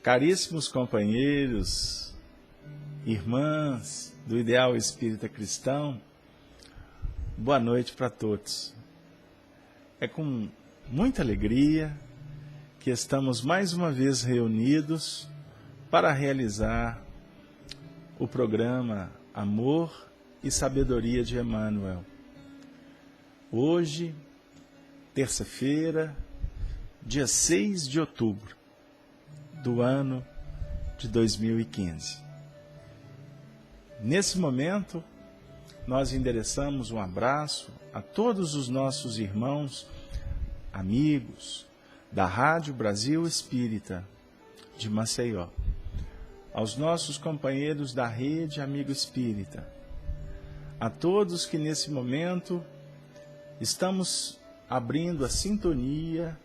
Caríssimos companheiros, irmãs do Ideal Espírita Cristão, boa noite para todos. É com muita alegria que estamos mais uma vez reunidos para realizar o programa Amor e Sabedoria de Emmanuel. Hoje, terça-feira, dia 6 de outubro do ano de 2015. Nesse momento, nós endereçamos um abraço a todos os nossos irmãos, amigos da Rádio Brasil Espírita de Maceió, aos nossos companheiros da Rede Amigo Espírita, a todos que nesse momento estamos abrindo a sintonia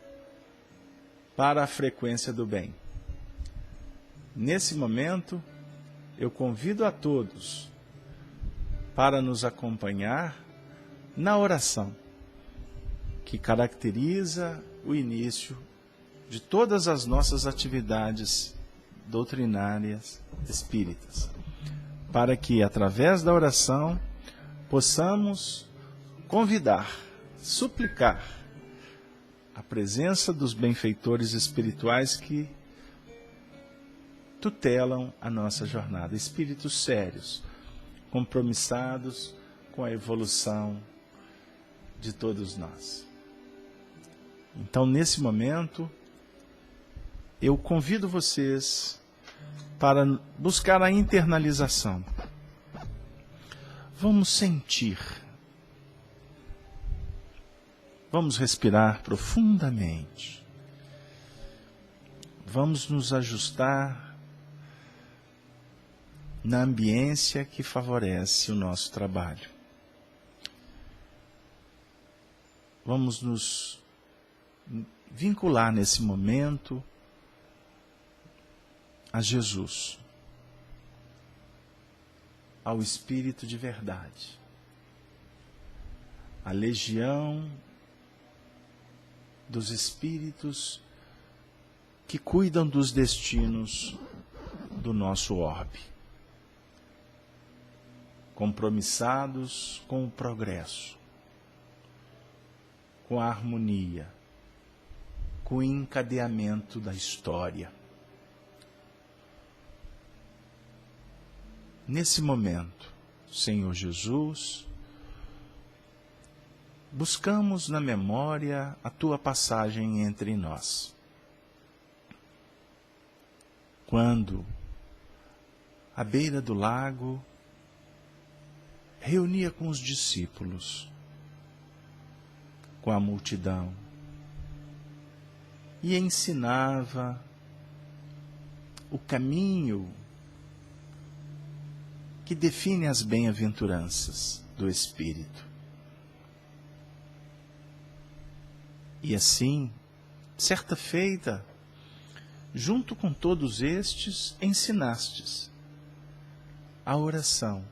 para a frequência do bem. Nesse momento, eu convido a todos para nos acompanhar na oração, que caracteriza o início de todas as nossas atividades doutrinárias espíritas, para que, através da oração, possamos convidar, suplicar a presença dos benfeitores espirituais que tutelam a nossa jornada, espíritos sérios, compromissados com a evolução de todos nós. Então, nesse momento, eu convido vocês para buscar a internalização. Vamos sentir. Vamos respirar profundamente. Vamos nos ajustar na ambiência que favorece o nosso trabalho. Vamos nos vincular nesse momento a Jesus, ao Espírito de verdade, a legião dos espíritos que cuidam dos destinos do nosso orbe, compromissados com o progresso, com a harmonia, com o encadeamento da história. Nesse momento, Senhor Jesus, buscamos na memória a Tua passagem entre nós. Quando, à beira do lago, reunia com os discípulos, com a multidão, e ensinava o caminho que define as bem-aventuranças do Espírito. E assim, certa feita, junto com todos estes, ensinastes a oração,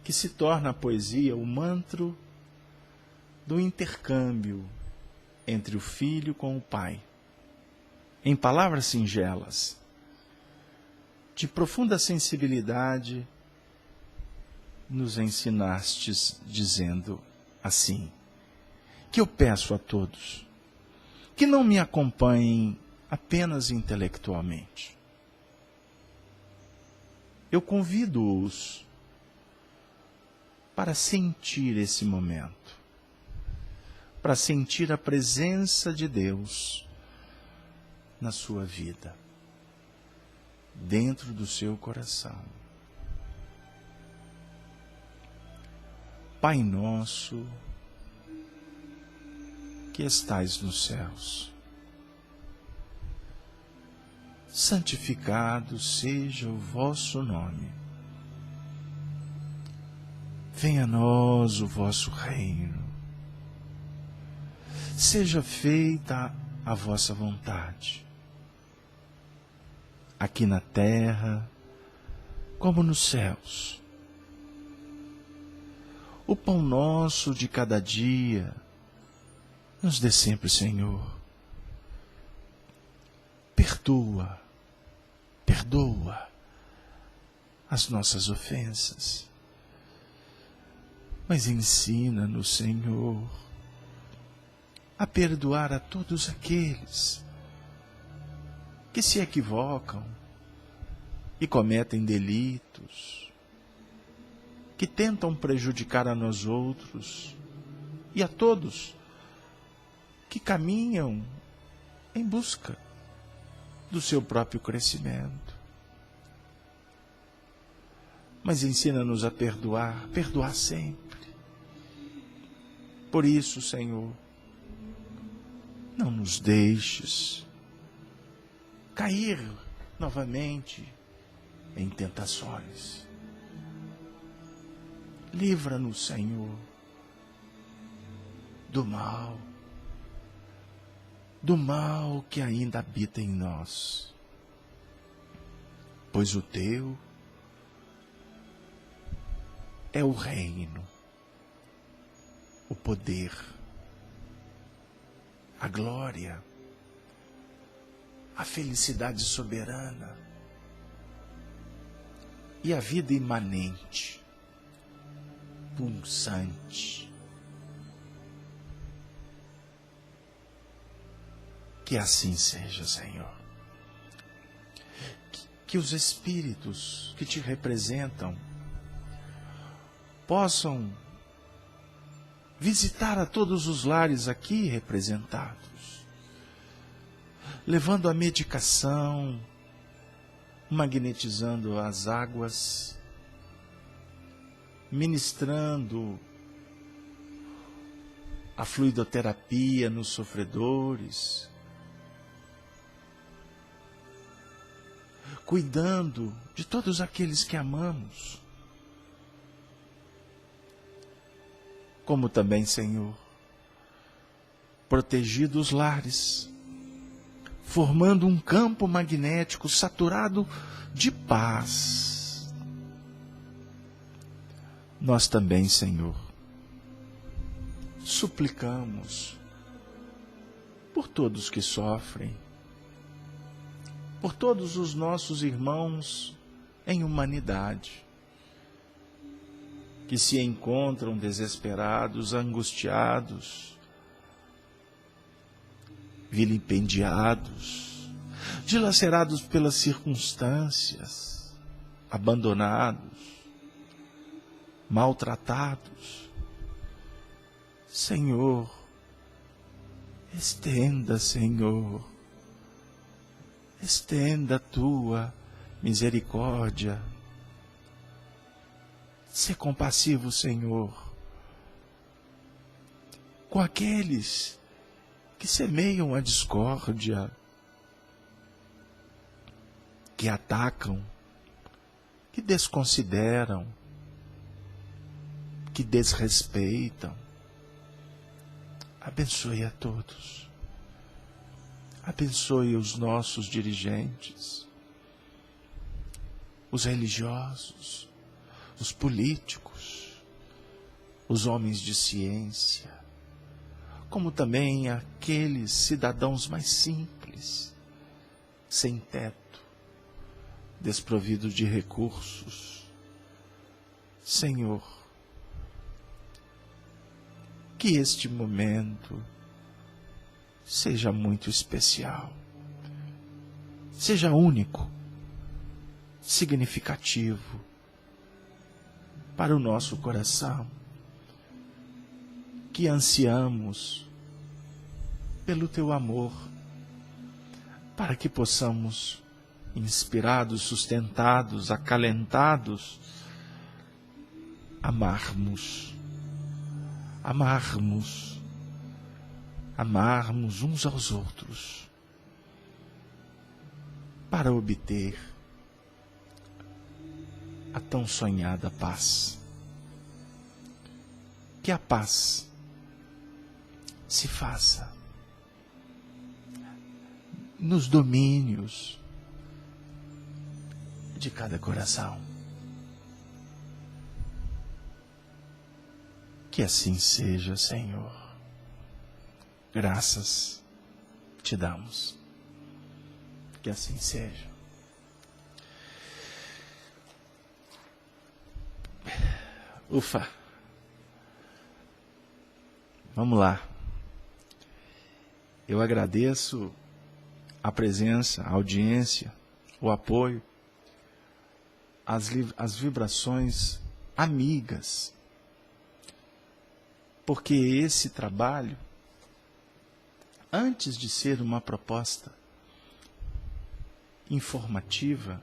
que se torna a poesia o mantro do intercâmbio entre o filho com o pai. Em palavras singelas, de profunda sensibilidade, nos ensinastes dizendo assim, que eu peço a todos que não me acompanhem apenas intelectualmente. Eu convido-os para sentir esse momento, para sentir a presença de Deus na sua vida, dentro do seu coração. Pai nosso, que estais nos céus, santificado seja o vosso nome. Venha a nós o vosso reino. Seja feita a vossa vontade, aqui na terra como nos céus. O pão nosso de cada dia nos dê sempre, Senhor. Perdoa perdoa as nossas ofensas. Mas ensina-nos, Senhor, a perdoar a todos aqueles que se equivocam e cometem delitos, que tentam prejudicar a nós outros e a todos que caminham em busca do seu próprio crescimento. Mas ensina-nos a perdoar, perdoar sempre. Por isso, Senhor, não nos deixes cair novamente em tentações. Livra-nos, Senhor, do mal que ainda habita em nós, pois o Teu é o reino, o poder, a glória, a felicidade soberana e a vida imanente, pulsante. Que assim seja, Senhor. Que os espíritos que Te representam possam visitar a todos os lares aqui representados, levando a medicação, magnetizando as águas, ministrando a fluidoterapia nos sofredores, cuidando de todos aqueles que amamos, como também, Senhor, protegido os lares, formando um campo magnético saturado de paz. Nós também, Senhor, suplicamos por todos que sofrem, por todos os nossos irmãos em humanidade, que se encontram desesperados, angustiados, vilipendiados, dilacerados pelas circunstâncias, abandonados, maltratados. Senhor, estenda, Senhor, estenda a Tua misericórdia. Sê compassivo, Senhor, com aqueles que semeiam a discórdia, que atacam, que desconsideram, que desrespeitam. Abençoe a todos. Abençoe os nossos dirigentes, os religiosos, os políticos, os homens de ciência, como também aqueles cidadãos mais simples, sem teto, desprovidos de recursos. Senhor, que este momento seja muito especial, seja único, significativo para o nosso coração, que ansiamos pelo Teu amor, para que possamos, inspirados, sustentados, acalentados, amarmos uns aos outros, para obter a tão sonhada paz. Que a paz se faça nos domínios de cada coração. Que assim seja, Senhor. Graças Te damos. Que assim seja. Ufa! Vamos lá. Eu agradeço a presença, a audiência, o apoio, as vibrações amigas, porque esse trabalho, antes de ser uma proposta informativa,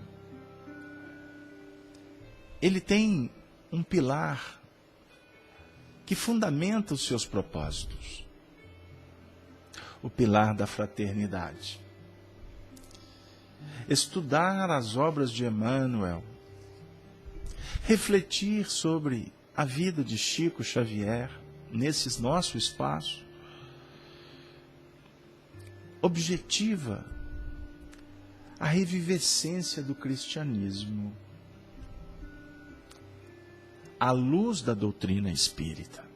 ele tem um pilar que fundamenta os seus propósitos. O pilar da fraternidade. Estudar as obras de Emmanuel, refletir sobre a vida de Chico Xavier, nesse nosso espaço, objetiva a revivescência do cristianismo à luz da doutrina espírita.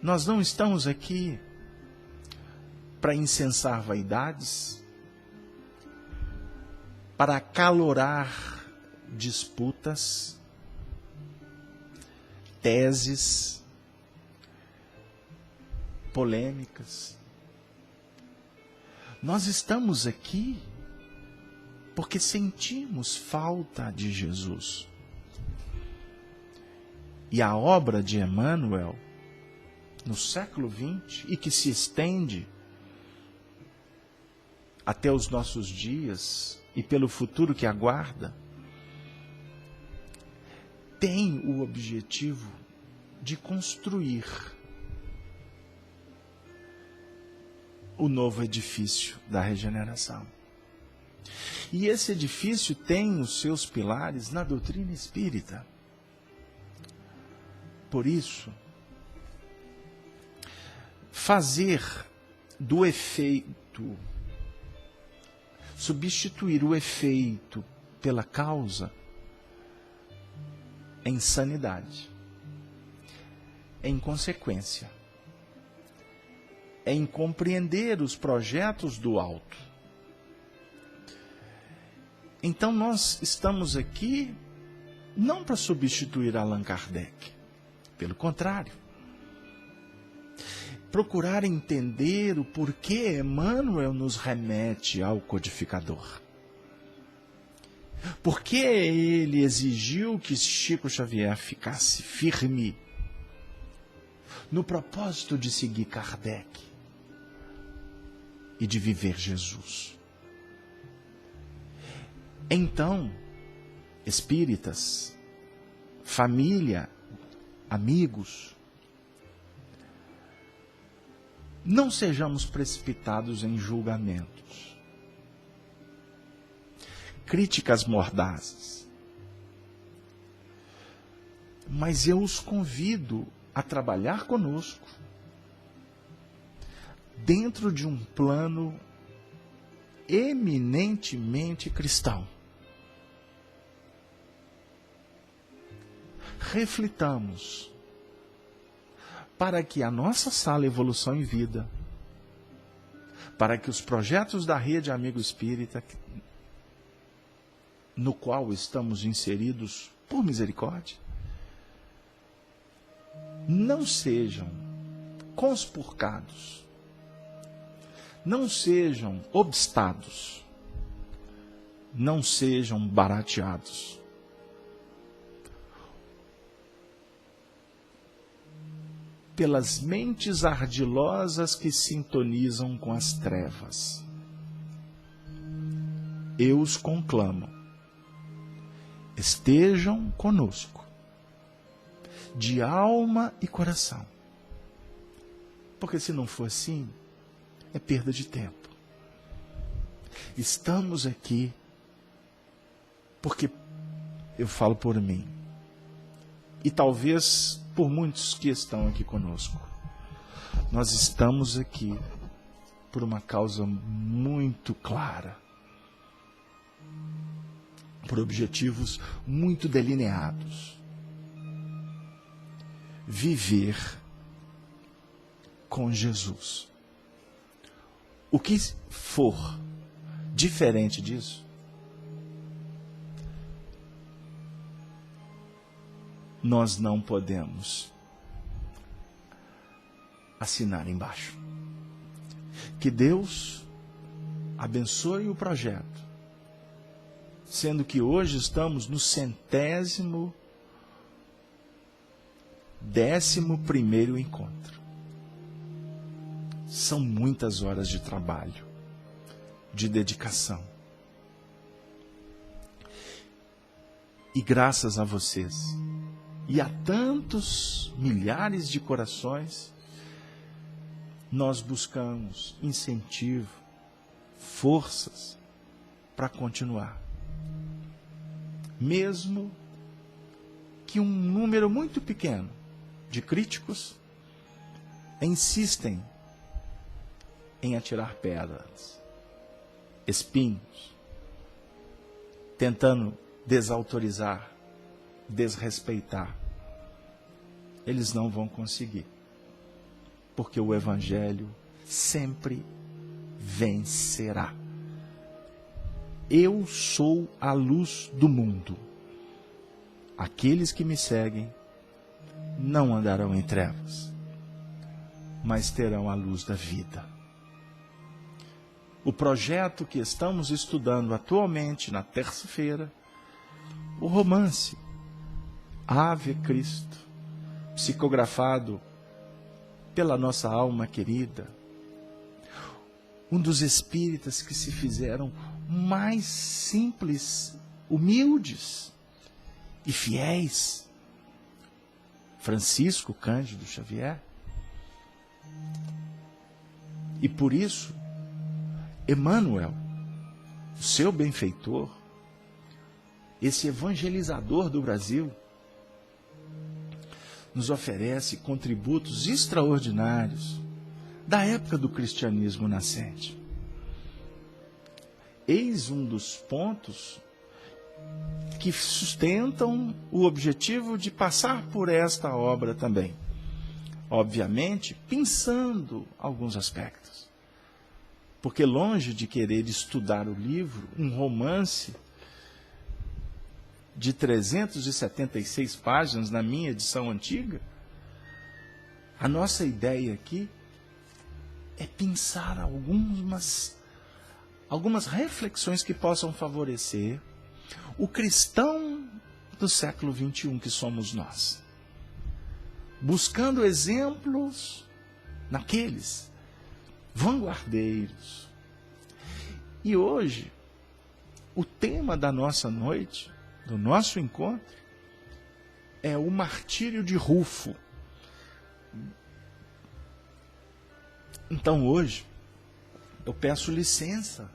Nós não estamos aqui para incensar vaidades, para acalorar disputas, teses, polêmicas. Nós estamos aqui porque sentimos falta de Jesus. E a obra de Emmanuel, no século XX, e que se estende até os nossos dias e pelo futuro que aguarda, tem o objetivo de construir o novo edifício da regeneração. E esse edifício tem os seus pilares na doutrina espírita. Por isso, fazer do efeito, substituir o efeito pela causa, é insanidade, é inconsequência, é incompreender os projetos do alto. Então nós estamos aqui não para substituir Allan Kardec, pelo contrário, procurar entender o porquê Emmanuel nos remete ao codificador. Por que ele exigiu que Chico Xavier ficasse firme no propósito de seguir Kardec e de viver Jesus? Então, espíritas, família, amigos, não sejamos precipitados em julgamentos, críticas mordazes. Mas eu os convido a trabalhar conosco dentro de um plano eminentemente cristão. Reflitamos para que a nossa sala Evolução em Vida, para que os projetos da Rede Amigo Espírita, no qual estamos inseridos por misericórdia, não sejam conspurcados, não sejam obstados, não sejam barateados. Pelas mentes ardilosas que sintonizam com as trevas. Eu os conclamo. Estejam conosco, de alma e coração. Porque se não for assim, é perda de tempo. Estamos aqui porque eu falo por mim. E talvez por muitos que estão aqui conosco. Nós estamos aqui por uma causa muito clara, por objetivos muito delineados. Viver com Jesus. O que for diferente disso nós não podemos assinar embaixo. Que Deus abençoe o projeto, sendo que hoje estamos no 111º encontro. São muitas horas de trabalho, de dedicação. E graças a vocês e a tantos milhares de corações, nós buscamos incentivo, forças para continuar. Mesmo que um número muito pequeno de críticos insistem em atirar pedras, espinhos, tentando desautorizar, desrespeitar, eles não vão conseguir. Porque o Evangelho sempre vencerá. Eu sou a luz do mundo. Aqueles que me seguem não andarão em trevas, mas terão a luz da vida. O projeto que estamos estudando atualmente, na terça-feira, o romance Ave Cristo, psicografado pela nossa alma querida, um dos espíritas que se fizeram mais simples, humildes e fiéis, Francisco Cândido Xavier. E por isso, Emmanuel, o seu benfeitor, esse evangelizador do Brasil, nos oferece contributos extraordinários da época do cristianismo nascente. Eis um dos pontos que sustentam o objetivo de passar por esta obra também. Obviamente, pensando alguns aspectos. Porque longe de querer estudar o livro, um romance de 376 páginas na minha edição antiga, a nossa ideia aqui é pensar algumas reflexões que possam favorecer o cristão do século XXI que somos nós, buscando exemplos naqueles vanguardeiros. E hoje, o tema da nossa noite, do nosso encontro, é o martírio de Rufo. Então hoje, eu peço licença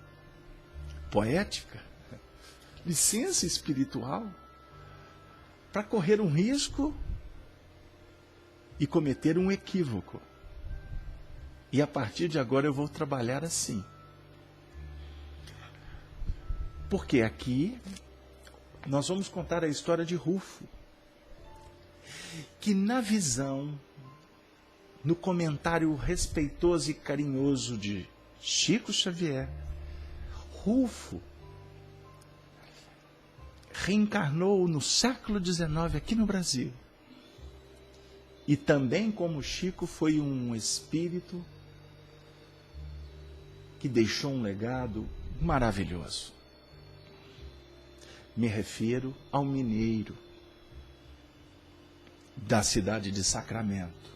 poética, licença espiritual, para correr um risco e cometer um equívoco. E a partir de agora eu vou trabalhar assim. Porque aqui nós vamos contar a história de Rufo, que na visão, no comentário respeitoso e carinhoso de Chico Xavier, Rufo reencarnou no século XIX aqui no Brasil. E também, como Chico, foi um espírito que deixou um legado maravilhoso. Me refiro ao mineiro da cidade de Sacramento,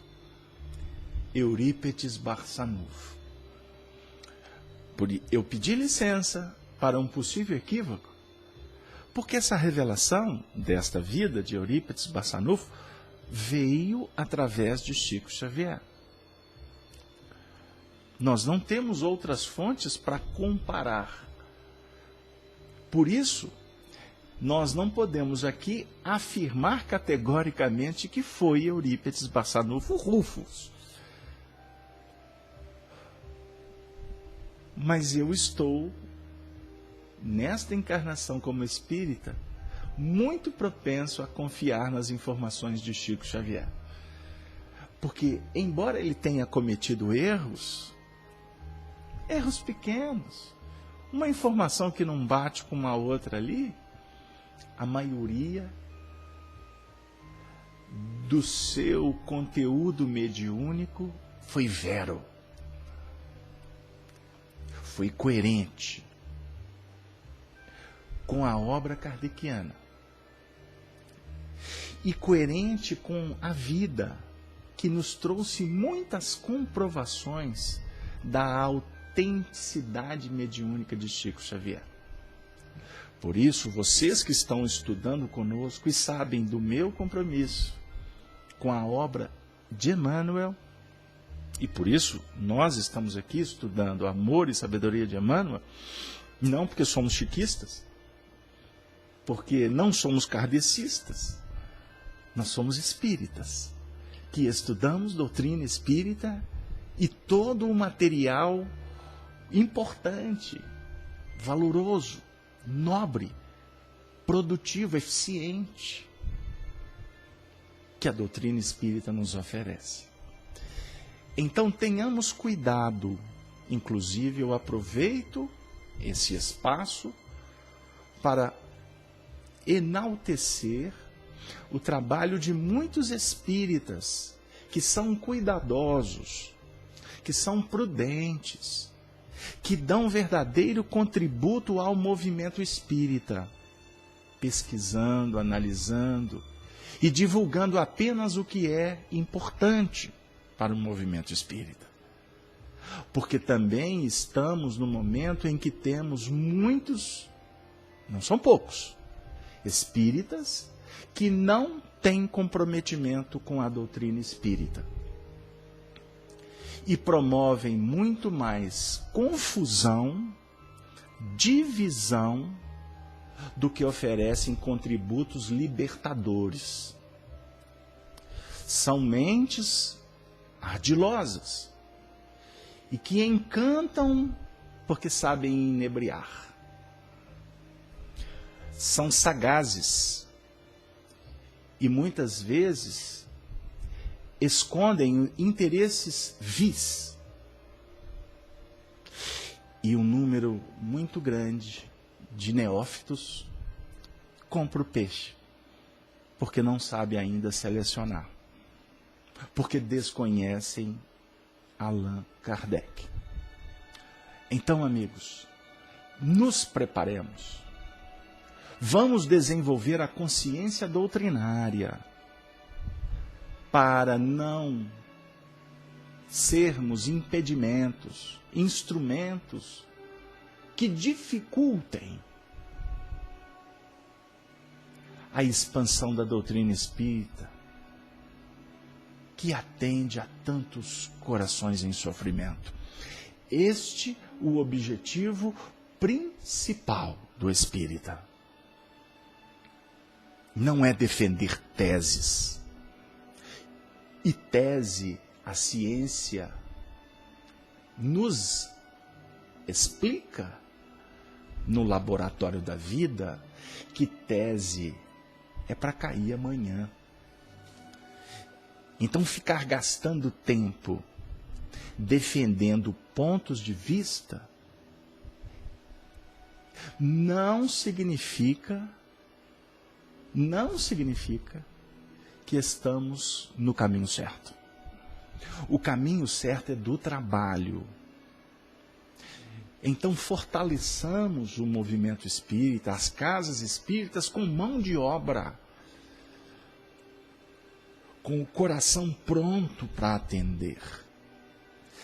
Eurípetes Barçanufo. Eu pedi licença para um possível equívoco, porque essa revelação desta vida de Eurípetes Barçanufo veio através de Chico Xavier. Nós não temos outras fontes para comparar. Por isso, nós não podemos aqui afirmar categoricamente que foi Eurípetes Barçanufo Rufus. Mas eu estou, nesta encarnação como espírita, muito propenso a confiar nas informações de Chico Xavier. Porque, embora ele tenha cometido erros pequenos, uma informação que não bate com uma outra ali, a maioria do seu conteúdo mediúnico foi vero, foi coerente com a obra kardeciana e coerente com a vida, que nos trouxe muitas comprovações da autenticidade mediúnica de Chico Xavier. Por isso, vocês que estão estudando conosco e sabem do meu compromisso com a obra de Emmanuel, e por isso nós estamos aqui estudando Amor e Sabedoria de Emmanuel, não porque somos chiquistas, porque não somos kardecistas, nós somos espíritas, que estudamos doutrina espírita e todo o material importante, valoroso, nobre, produtivo, eficiente, que a doutrina espírita nos oferece. Então tenhamos cuidado, inclusive eu aproveito esse espaço para enaltecer o trabalho de muitos espíritas que são cuidadosos, que são prudentes, que dão verdadeiro contributo ao movimento espírita, pesquisando, analisando e divulgando apenas o que é importante para o movimento espírita. Porque também estamos no momento em que temos muitos, não são poucos, espíritas que não têm comprometimento com a doutrina espírita e promovem muito mais confusão, divisão, do que oferecem contributos libertadores. São mentes ardilosas e que encantam porque sabem inebriar. São sagazes e muitas vezes escondem interesses vis. E um número muito grande de neófitos compra o peixe, porque não sabe ainda selecionar, porque desconhecem Allan Kardec. Então, amigos, nos preparemos. Vamos desenvolver a consciência doutrinária para não sermos impedimentos, instrumentos que dificultem a expansão da doutrina espírita, que atende a tantos corações em sofrimento. Este o objetivo principal do espírita. Não é defender teses. E tese, a ciência nos explica no laboratório da vida que tese é para cair amanhã. Então ficar gastando tempo defendendo pontos de vista não significa que estamos no caminho certo. O caminho certo é do trabalho. Então fortaleçamos o movimento espírita, as casas espíritas com mão de obra, com o coração pronto para atender.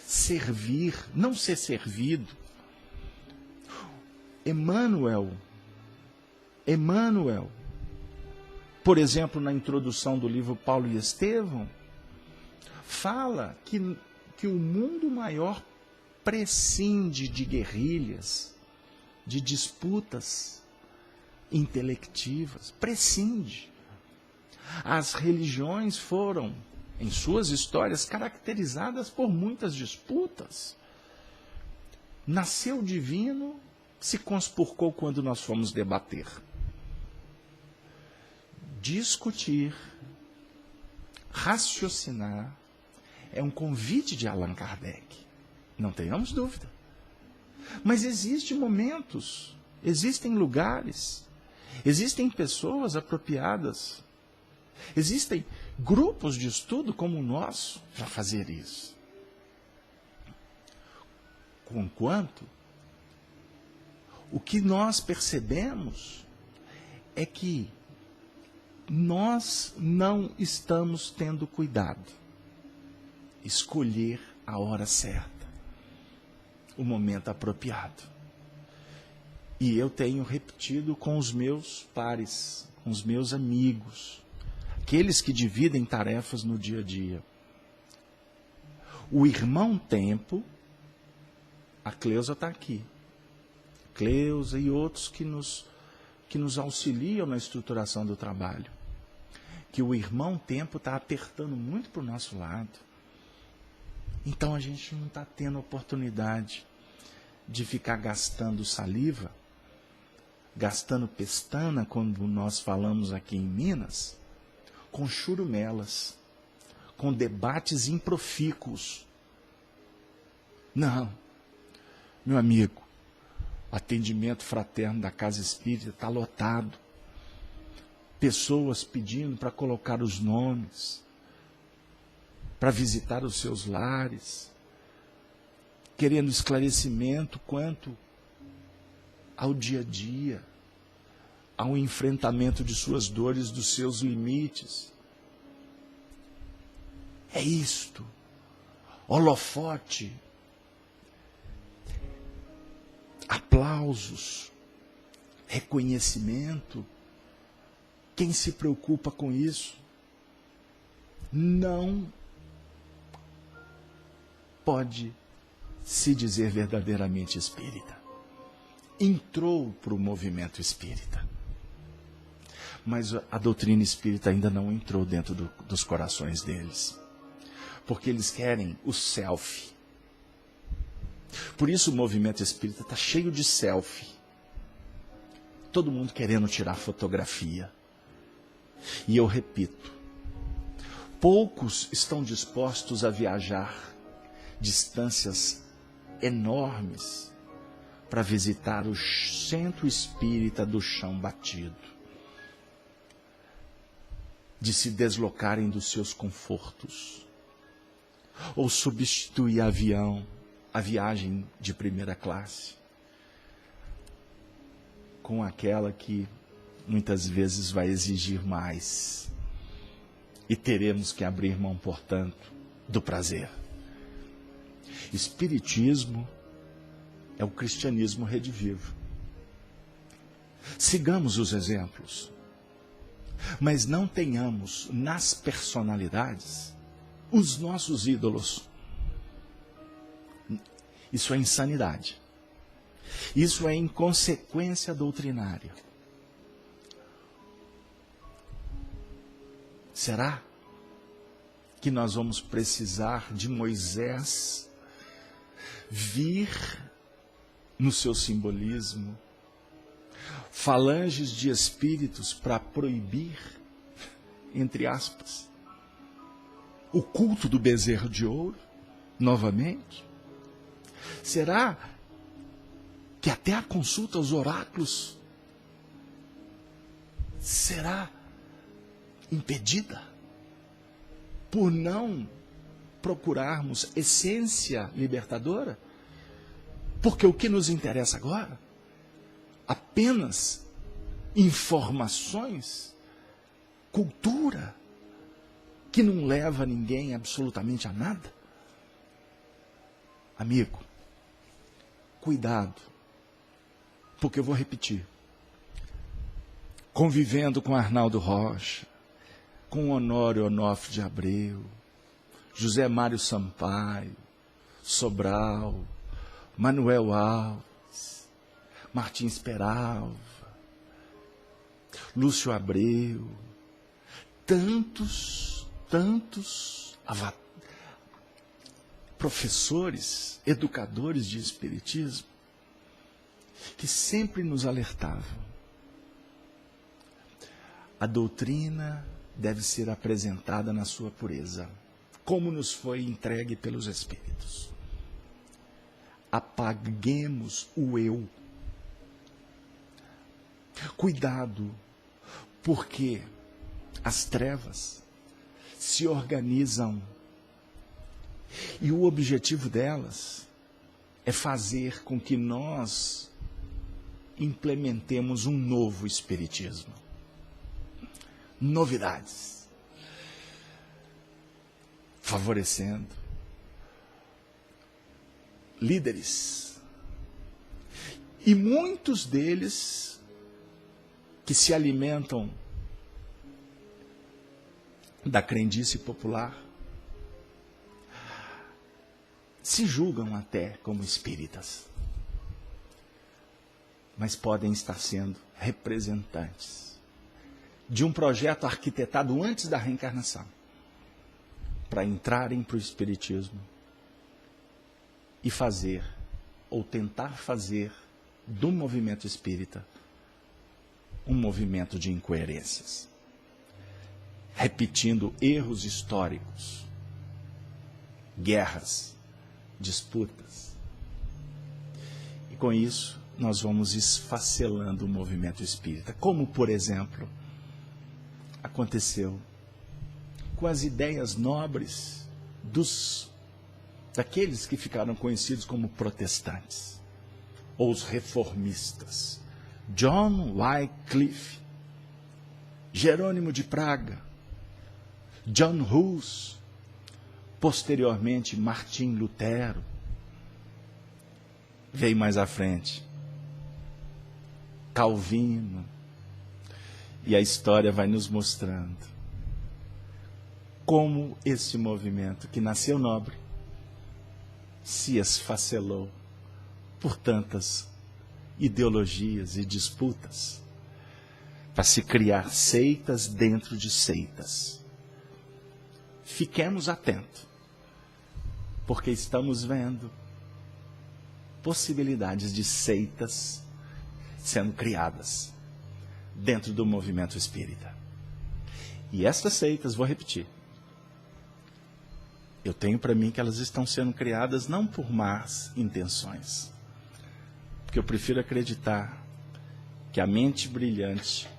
Servir, não ser servido. Emmanuel, por exemplo, na introdução do livro Paulo e Estevão, fala que o mundo maior prescinde de guerrilhas, de disputas intelectivas, prescinde. As religiões foram, em suas histórias, caracterizadas por muitas disputas. Nasceu o divino, se conspurcou quando nós fomos debater. Discutir, raciocinar, é um convite de Allan Kardec. Não tenhamos dúvida. Mas existem momentos, existem lugares, existem pessoas apropriadas, existem grupos de estudo como o nosso para fazer isso. Conquanto, o que nós percebemos é que nós não estamos tendo cuidado, escolher a hora certa, o momento apropriado. E eu tenho repetido com os meus pares, com os meus amigos, aqueles que dividem tarefas no dia a dia. O irmão tempo, a Cleusa está aqui, Cleusa e outros que nos auxiliam na estruturação do trabalho, que o irmão tempo está apertando muito para o nosso lado. Então a gente não está tendo oportunidade de ficar gastando saliva, gastando pestana, quando nós falamos aqui em Minas, com churumelas, com debates improfícuos. Não, meu amigo, o atendimento fraterno da Casa Espírita está lotado. Pessoas pedindo para colocar os nomes, para visitar os seus lares, querendo esclarecimento quanto ao dia a dia, ao enfrentamento de suas dores, dos seus limites. É isto. Holofote, aplausos, reconhecimento. Quem se preocupa com isso não pode se dizer verdadeiramente espírita. Entrou para o movimento espírita, mas a doutrina espírita ainda não entrou dentro dos corações deles, porque eles querem o selfie. Por isso o movimento espírita está cheio de selfie, todo mundo querendo tirar fotografia. E eu repito, poucos estão dispostos a viajar distâncias enormes para visitar o centro espírita do chão batido, de se deslocarem dos seus confortos, ou substituir a viagem de primeira classe, com aquela que muitas vezes vai exigir mais, e teremos que abrir mão, portanto, do prazer. Espiritismo é o cristianismo redivivo. Sigamos os exemplos, mas não tenhamos nas personalidades os nossos ídolos. Isso é insanidade. Isso é inconsequência doutrinária. Será que nós vamos precisar de Moisés vir no seu simbolismo, falanges de espíritos para proibir, entre aspas, o culto do bezerro de ouro, novamente? Será que até a consulta aos oráculos será impedida por não procurarmos essência libertadora? Porque o que nos interessa agora? Apenas informações, cultura, que não leva ninguém absolutamente a nada? Amigo, cuidado, porque eu vou repetir. Convivendo com Arnaldo Rocha, com Honório Onofre de Abreu, José Mário Sampaio, Sobral, Manuel Alves, Martins Peralva, Lúcio Abreu, tantos professores, educadores de espiritismo, que sempre nos alertavam. A doutrina deve ser apresentada na sua pureza, como nos foi entregue pelos Espíritos. Apaguemos o eu. Cuidado, porque as trevas se organizam. E o objetivo delas é fazer com que nós implementemos um novo espiritismo. Novidades. Favorecendo líderes. E muitos deles que se alimentam da crendice popular se julgam até como espíritas, mas podem estar sendo representantes de um projeto arquitetado antes da reencarnação, para entrarem para o espiritismo e fazer, ou tentar fazer, do movimento espírita um movimento de incoerências, repetindo erros históricos, guerras, disputas. E com isso, nós vamos esfacelando o movimento espírita. Como, por exemplo, aconteceu com as ideias nobres daqueles que ficaram conhecidos como protestantes, ou os reformistas. John Wycliffe, Jerônimo de Praga, John Hus, posteriormente Martim Lutero. Veio mais à frente Calvino, e a história vai nos mostrando como esse movimento que nasceu nobre se esfacelou por tantas ideologias e disputas, para se criar seitas dentro de seitas. Fiquemos atentos, porque estamos vendo possibilidades de seitas sendo criadas dentro do movimento espírita. E estas seitas, vou repetir, eu tenho para mim que elas estão sendo criadas não por más intenções, porque eu prefiro acreditar que a mente brilhante,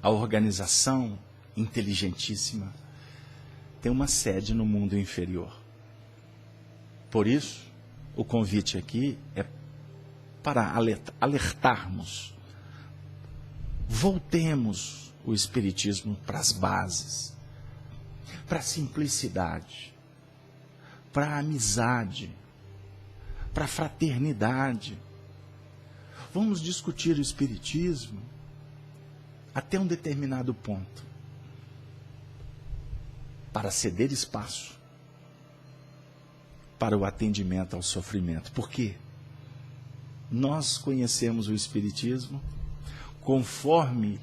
a organização inteligentíssima, tem uma sede no mundo inferior. Por isso, o convite aqui é para alertarmos. Voltemos o espiritismo para as bases, para a simplicidade, para a amizade, para a fraternidade. Vamos discutir o espiritismo até um determinado ponto, para ceder espaço para o atendimento ao sofrimento. Por quê? Nós conhecemos o espiritismo conforme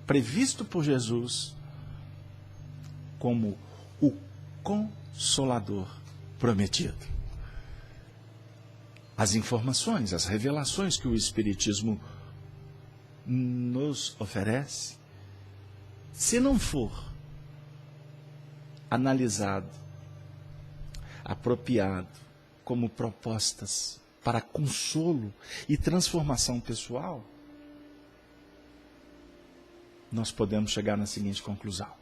previsto por Jesus como o Consolador prometido. As informações, as revelações que o espiritismo nos oferece, se não for analisado, apropriado como propostas para consolo e transformação pessoal, nós podemos chegar na seguinte conclusão: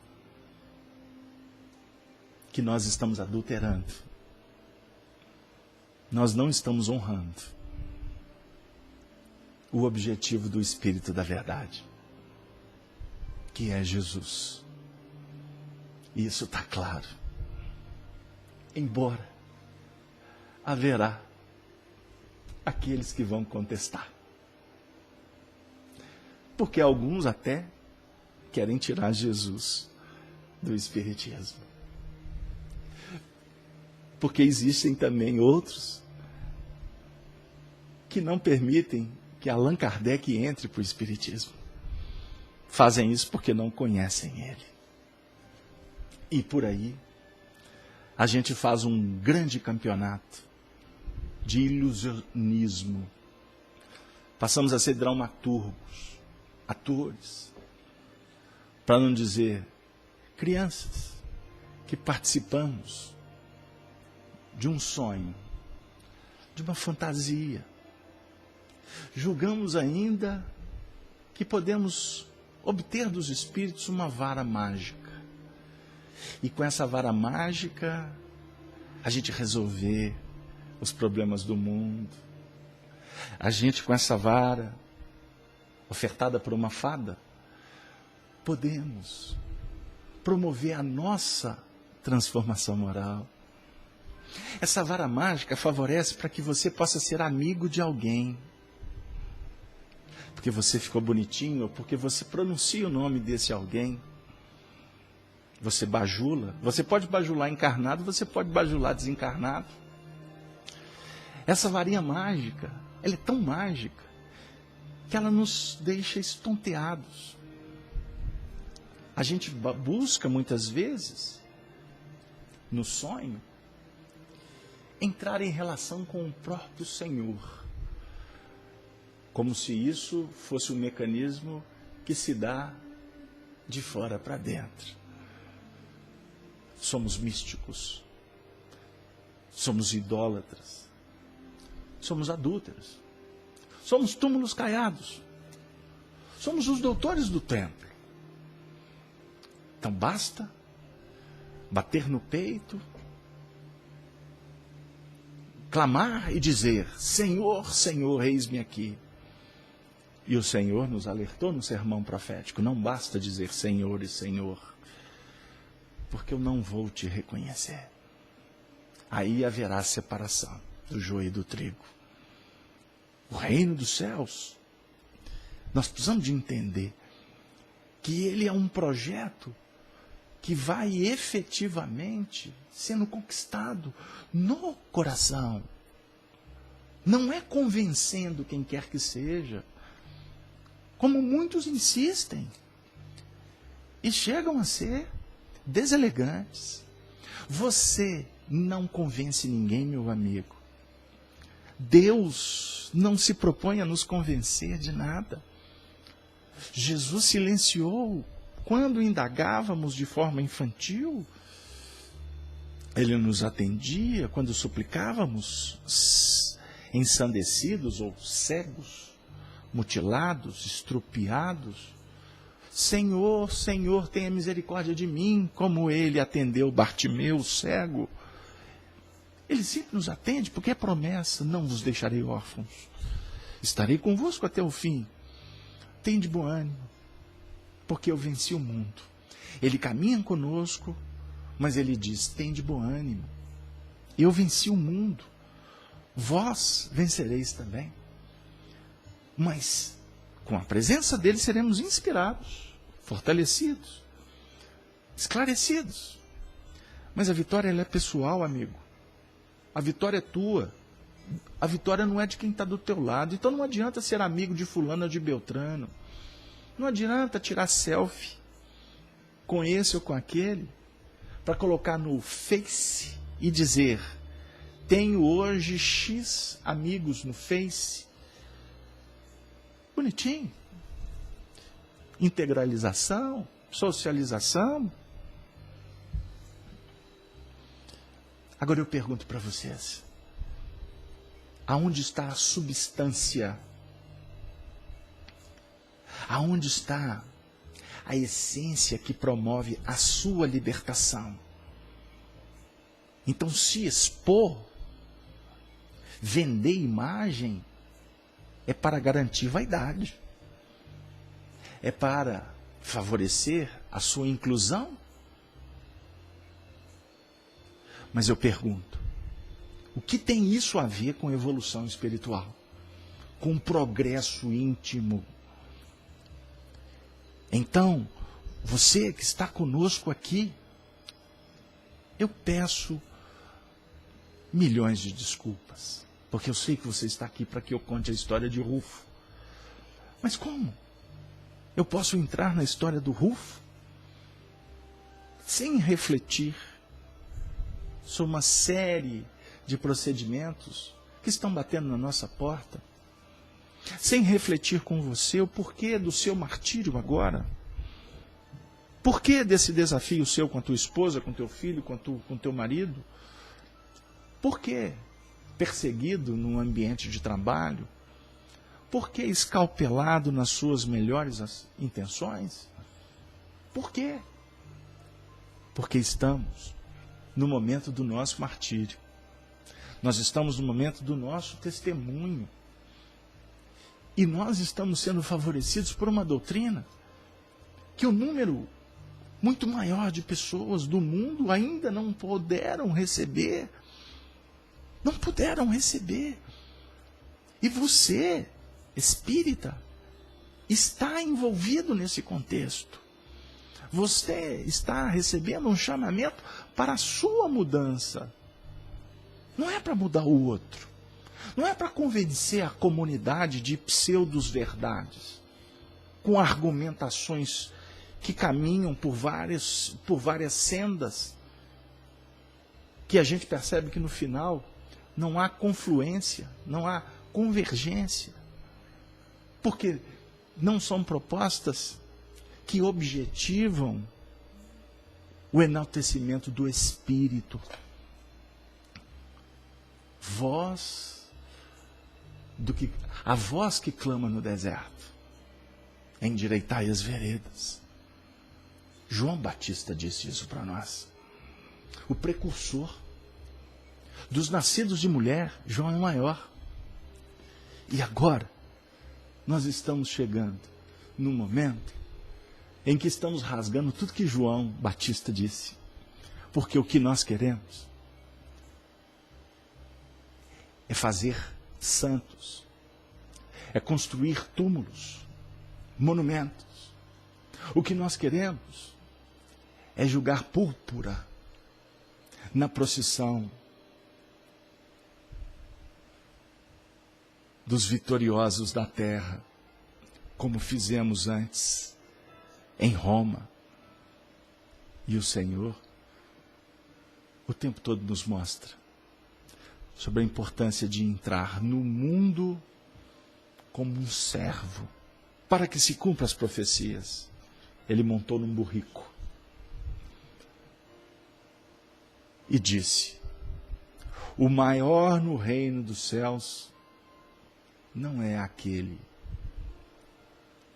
que nós estamos adulterando, nós não estamos honrando o objetivo do Espírito da Verdade, que é Jesus. E isso está claro. Embora haverá aqueles que vão contestar. Porque alguns até querem tirar Jesus do Espiritismo. Porque existem também outros que não permitem que Allan Kardec entre para o Espiritismo. Fazem isso porque não conhecem ele. E por aí, a gente faz um grande campeonato de ilusionismo. Passamos a ser dramaturgos, atores, para não dizer crianças, que participamos de um sonho, de uma fantasia. Julgamos ainda que podemos obter dos espíritos uma vara mágica E com essa vara mágica, a gente resolver os problemas do mundo. A gente, com essa vara, ofertada por uma fada, podemos promover a nossa transformação moral. Essa vara mágica favorece para que você possa ser amigo de alguém. Porque você ficou bonitinho, ou porque você pronuncia o nome desse alguém. Você bajula. Você pode bajular encarnado, você pode bajular desencarnado. Essa varinha mágica, ela é tão mágica, que ela nos deixa estonteados. A gente busca muitas vezes, no sonho, entrar em relação com o próprio Senhor. Como se isso fosse um mecanismo que se dá de fora para dentro. Somos místicos. Somos idólatras. Somos adúlteros. Somos túmulos caiados. Somos os doutores do templo. Então basta bater no peito, clamar e dizer: Senhor, Senhor, eis-me aqui. E o Senhor nos alertou no sermão profético: não basta dizer Senhor e Senhor, porque eu não vou te reconhecer. Aí haverá separação do joio e do trigo. O reino dos céus, nós precisamos de entender que ele é um projeto que vai efetivamente sendo conquistado no coração. Não é convencendo quem quer que seja, como muitos insistem e chegam a ser deselegantes. Você não convence ninguém, meu amigo. Deus não se propõe a nos convencer de nada. Jesus silenciou quando indagávamos de forma infantil. Ele nos atendia quando suplicávamos, ensandecidos ou cegos, mutilados, estrupiados. Senhor, Senhor, tenha misericórdia de mim, como ele atendeu Bartimeu, cego. Ele sempre nos atende, porque é promessa: não vos deixarei órfãos. Estarei convosco até o fim. Tende bom ânimo, porque eu venci o mundo. Ele caminha conosco, mas ele diz: tende bom ânimo. Eu venci o mundo. Vós vencereis também. Mas, com a presença dele, seremos inspirados, fortalecidos, esclarecidos. Mas a vitória, ela é pessoal, amigo. A vitória é tua. A vitória não é de quem está do teu lado. Então não adianta ser amigo de fulano ou de Beltrano. Não adianta tirar selfie com esse ou com aquele para colocar no Face e dizer: tenho hoje X amigos no Face. Bonitinho. Integralização, socialização. Agora eu pergunto para vocês: aonde está a substância? Aonde está a essência que promove a sua libertação? Então, se expor, vender imagem, é para garantir vaidade. É para favorecer a sua inclusão. Mas eu pergunto: o que tem isso a ver com evolução espiritual? Com progresso íntimo? Então, você que está conosco aqui, eu peço milhões de desculpas, porque eu sei que você está aqui para que eu conte a história de Rufo. Mas como? Eu posso entrar na história do Rufo sem refletir sobre uma série de procedimentos que estão batendo na nossa porta, sem refletir com você o porquê do seu martírio agora? Porquê desse desafio seu com a tua esposa, com teu filho, com teu marido? Por que perseguido num ambiente de trabalho? Por que escalpelado nas suas melhores intenções? Por quê? Porque estamos no momento do nosso martírio. Nós estamos no momento do nosso testemunho. E nós estamos sendo favorecidos por uma doutrina que o número muito maior de pessoas do mundo ainda não puderam receber. Não puderam receber. E você, espírita, está envolvido nesse contexto. Você está recebendo um chamamento para a sua mudança. Não é para mudar o outro. Não é para convencer a comunidade de pseudos-verdades, com argumentações que caminham por várias sendas, que a gente percebe que no final não há confluência, não há convergência, porque não são propostas que objetivam o enaltecimento do Espírito. A voz que clama no deserto, endireitai as veredas. João Batista disse isso para nós. O precursor dos nascidos de mulher, João é o maior. E agora, nós estamos chegando no momento em que estamos rasgando tudo que João Batista disse. Porque o que nós queremos é fazer santos, é construir túmulos, monumentos. O que nós queremos é julgar púrpura na procissão dos vitoriosos da terra, como fizemos antes em Roma. E o Senhor o tempo todo nos mostra sobre a importância de entrar no mundo como um servo, para que se cumpra as profecias. Ele montou num burrico e disse: o maior no reino dos céus não é aquele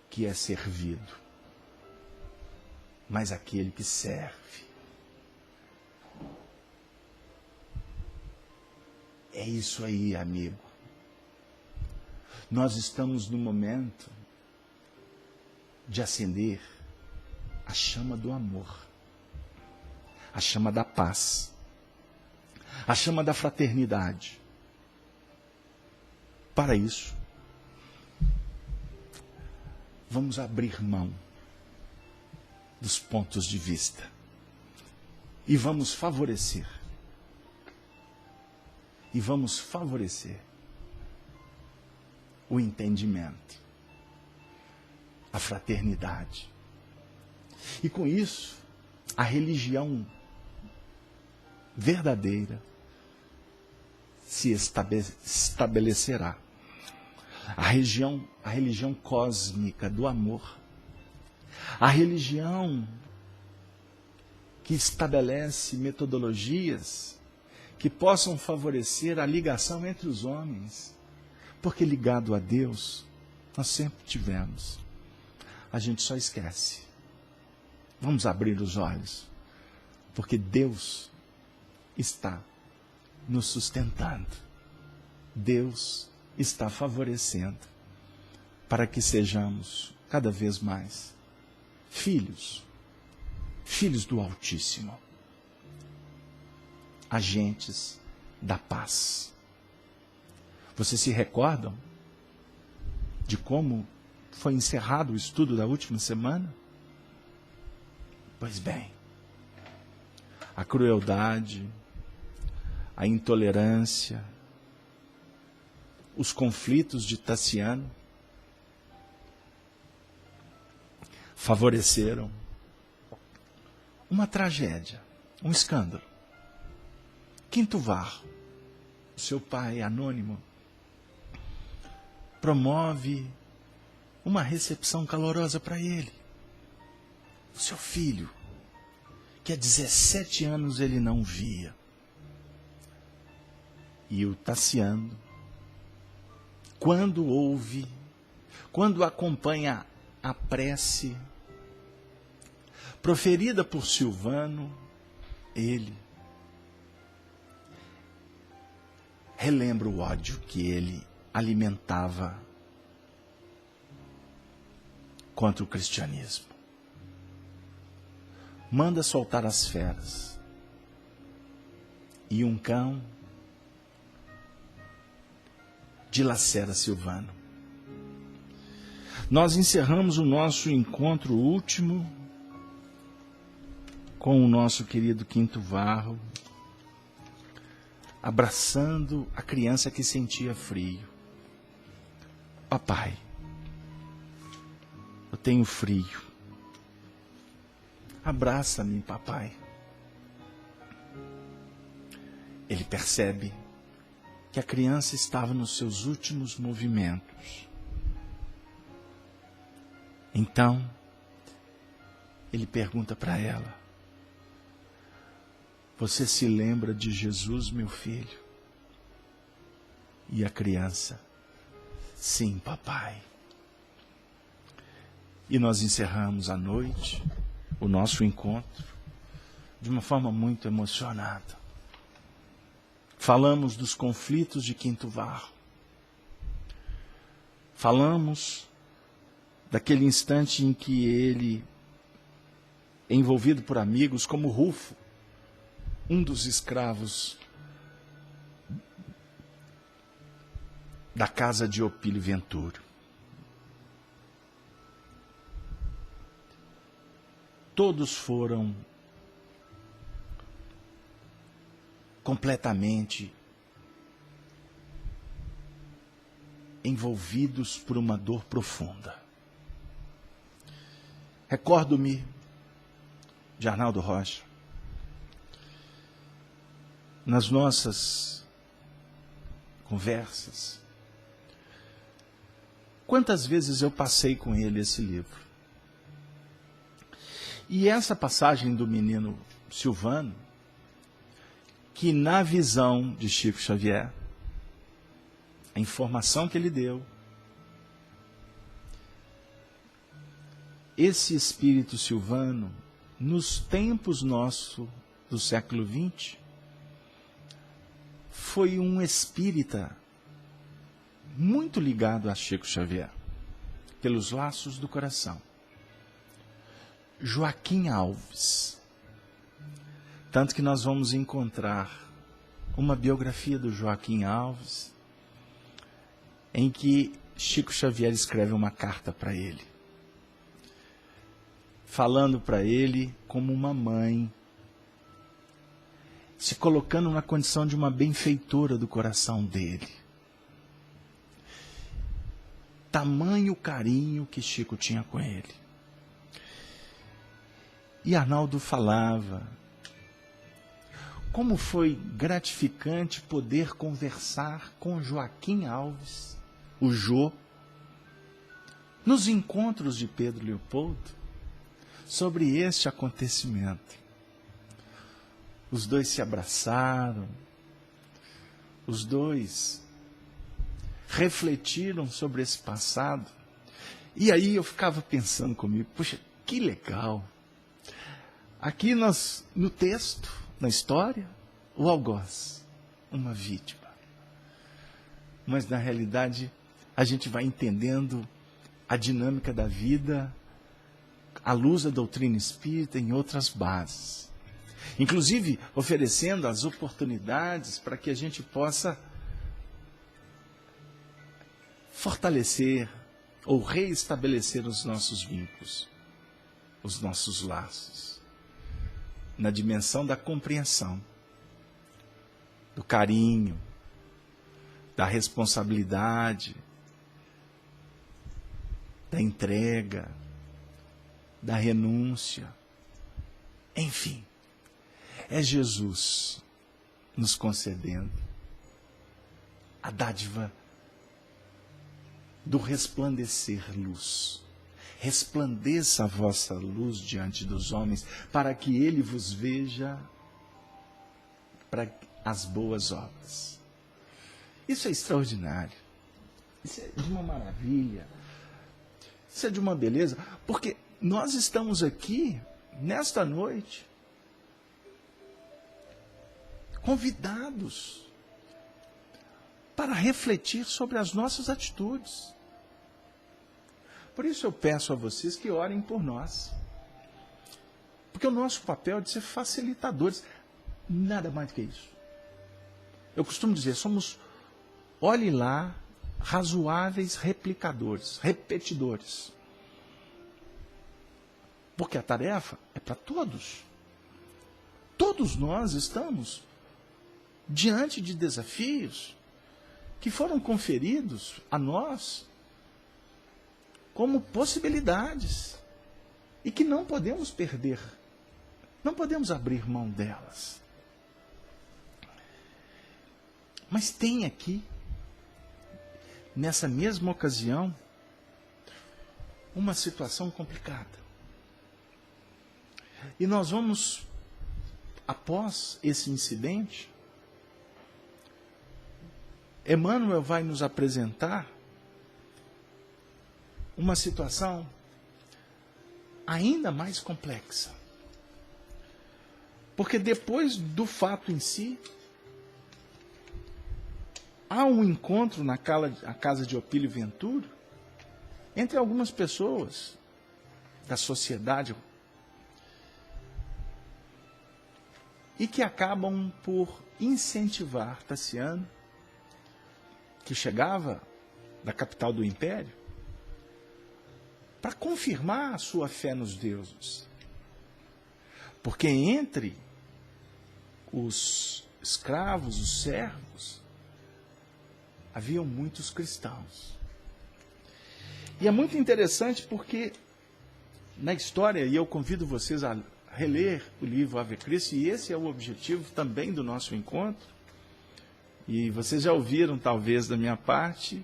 que é servido, mas aquele que serve. É isso aí, amigo. Nós estamos no momento de acender a chama do amor, a chama da paz, a chama da fraternidade. Para isso, vamos abrir mão dos pontos de vista e vamos favorecer. O entendimento, a fraternidade. E com isso, a religião verdadeira se estabelecerá. A religião cósmica do amor. A religião que estabelece metodologias que possam favorecer a ligação entre os homens. Porque ligado a Deus, nós sempre tivemos. A gente só esquece. Vamos abrir os olhos. Porque Deus está nos sustentando. Deus está favorecendo para que sejamos cada vez mais filhos do Altíssimo, agentes da paz. Vocês se recordam de como foi encerrado o estudo da última semana? Pois bem, a crueldade, a intolerância, os conflitos de Tassiano favoreceram uma tragédia, um escândalo. Quinto Varro, seu pai anônimo, promove uma recepção calorosa para ele. O seu filho, que há 17 anos ele não via. E o Tassiano, quando ouve, quando acompanha a prece proferida por Silvano, ele relembra o ódio que ele alimentava contra o cristianismo. Manda soltar as feras. E um cão dilacera Silvano. Nós encerramos o nosso encontro último com o nosso querido Quinto Varro, abraçando a criança que sentia frio. Papai, eu tenho frio. Abraça-me, papai. Ele percebe que a criança estava nos seus últimos movimentos. Então, ele pergunta para ela: você se lembra de Jesus, meu filho? E a criança: sim, papai. E nós encerramos a noite, o nosso encontro, de uma forma muito emocionada. Falamos dos conflitos de Quinto Varro. Falamos daquele instante em que ele, envolvido por amigos como Rufo, um dos escravos da casa de Opílio Venturo, todos foram completamente envolvidos por uma dor profunda. Recordo-me de Arnaldo Rocha, nas nossas conversas, quantas vezes eu passei com ele esse livro. E essa passagem do menino Silvano, que na visão de Chico Xavier, a informação que ele deu, esse espírito Silvano, nos tempos nossos do século XX, foi um espírita muito ligado a Chico Xavier, pelos laços do coração. Joaquim Alves. Tanto que nós vamos encontrar uma biografia do Joaquim Alves, em que Chico Xavier escreve uma carta para ele, falando para ele como uma mãe, se colocando na condição de uma benfeitora do coração dele. Tamanho carinho que Chico tinha com ele. E Arnaldo falava como foi gratificante poder conversar com Joaquim Alves, o Jô, nos encontros de Pedro Leopoldo, sobre este acontecimento. Os dois se abraçaram, os dois refletiram sobre esse passado. E aí eu ficava pensando comigo, puxa, que legal. Aqui no texto, na história, o algoz, uma vítima. Mas na realidade, a gente vai entendendo a dinâmica da vida à luz da doutrina espírita em outras bases. Inclusive, oferecendo as oportunidades para que a gente possa fortalecer ou reestabelecer os nossos vínculos, os nossos laços, na dimensão da compreensão, do carinho, da responsabilidade, da entrega, da renúncia, enfim. É Jesus nos concedendo a dádiva do resplandecer luz. Resplandeça a vossa luz diante dos homens, para que ele vos veja para as boas obras. Isso é extraordinário. Isso é de uma maravilha. Isso é de uma beleza, porque nós estamos aqui, nesta noite, convidados para refletir sobre as nossas atitudes. Por isso eu peço a vocês que orem por nós. Porque o nosso papel é de ser facilitadores. Nada mais do que isso. Eu costumo dizer, somos, olhe lá, razoáveis replicadores, repetidores. Porque a tarefa é para todos. Todos nós estamos diante de desafios que foram conferidos a nós como possibilidades e que não podemos perder, não podemos abrir mão delas. Mas tem aqui, nessa mesma ocasião, uma situação complicada. E nós vamos, após esse incidente, Emmanuel vai nos apresentar uma situação ainda mais complexa. Porque depois do fato em si, há um encontro na casa de Opílio Venturo entre algumas pessoas da sociedade e que acabam por incentivar Tassiano, que chegava da capital do império, para confirmar a sua fé nos deuses. Porque entre os escravos, os servos, haviam muitos cristãos. E é muito interessante porque na história, e eu convido vocês a reler o livro Ave Cristo, e esse é o objetivo também do nosso encontro, e vocês já ouviram talvez da minha parte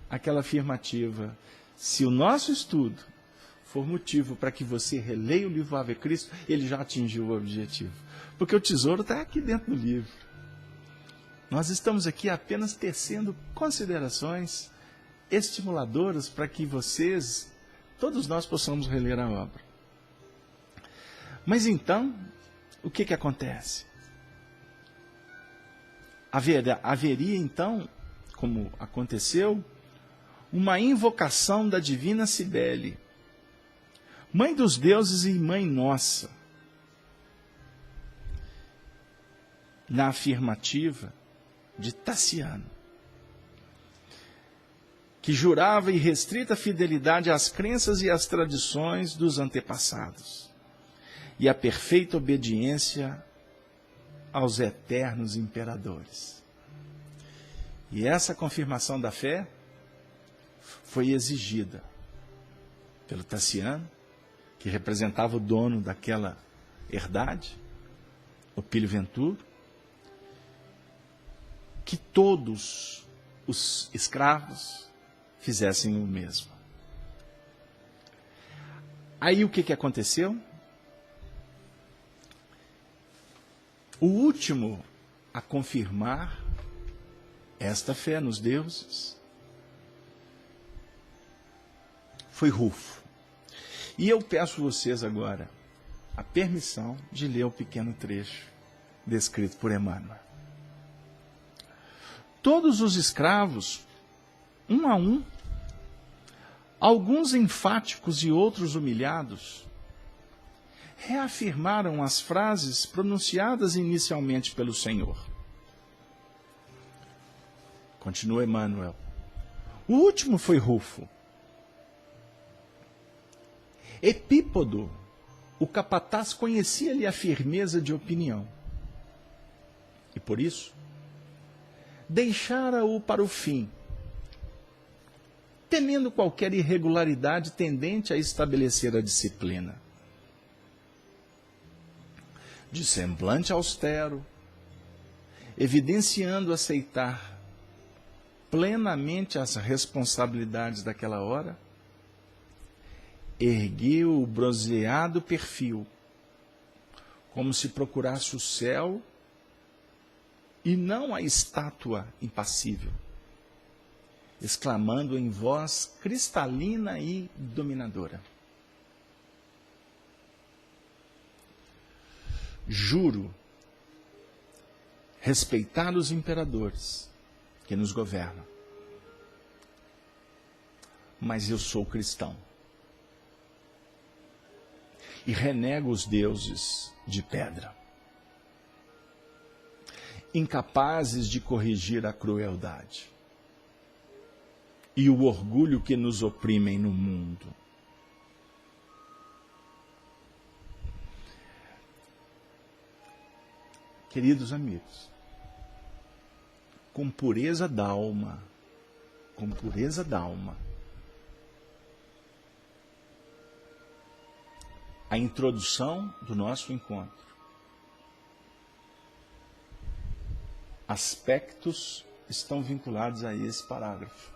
aquela afirmativa: se o nosso estudo for motivo para que você releia o livro Ave Cristo, ele já atingiu o objetivo. Porque o tesouro está aqui dentro do livro. Nós estamos aqui apenas tecendo considerações estimuladoras para que vocês, todos nós, possamos reler a obra. Mas então, o que acontece? Haveria então, como aconteceu, uma invocação da divina Cibele, mãe dos deuses e mãe nossa, na afirmativa de Tassiano, que jurava irrestrita fidelidade às crenças e às tradições dos antepassados e a perfeita obediência aos eternos imperadores. E essa confirmação da fé foi exigida pelo Tassiano, que representava o dono daquela herdade, Opílio Venturo, que todos os escravos fizessem o mesmo. Aí o que aconteceu? O último a confirmar esta fé nos deuses foi Rufo. E eu peço a vocês agora a permissão de ler o pequeno trecho descrito por Emmanuel. Todos os escravos, um a um, alguns enfáticos e outros humilhados, reafirmaram as frases pronunciadas inicialmente pelo Senhor. Continua Emmanuel. O último foi Rufo. Epípodo, o capataz, conhecia-lhe a firmeza de opinião. E por isso, deixara-o para o fim, temendo qualquer irregularidade tendente a estabelecer a disciplina. De semblante austero, evidenciando aceitar plenamente as responsabilidades daquela hora, ergueu o bronzeado perfil, como se procurasse o céu e não a estátua impassível, exclamando em voz cristalina e dominadora: juro respeitar os imperadores que nos governam. Mas eu sou cristão. E renego os deuses de pedra, incapazes de corrigir a crueldade e o orgulho que nos oprimem no mundo. Queridos amigos, com pureza d'alma, a introdução do nosso encontro, aspectos estão vinculados a esse parágrafo,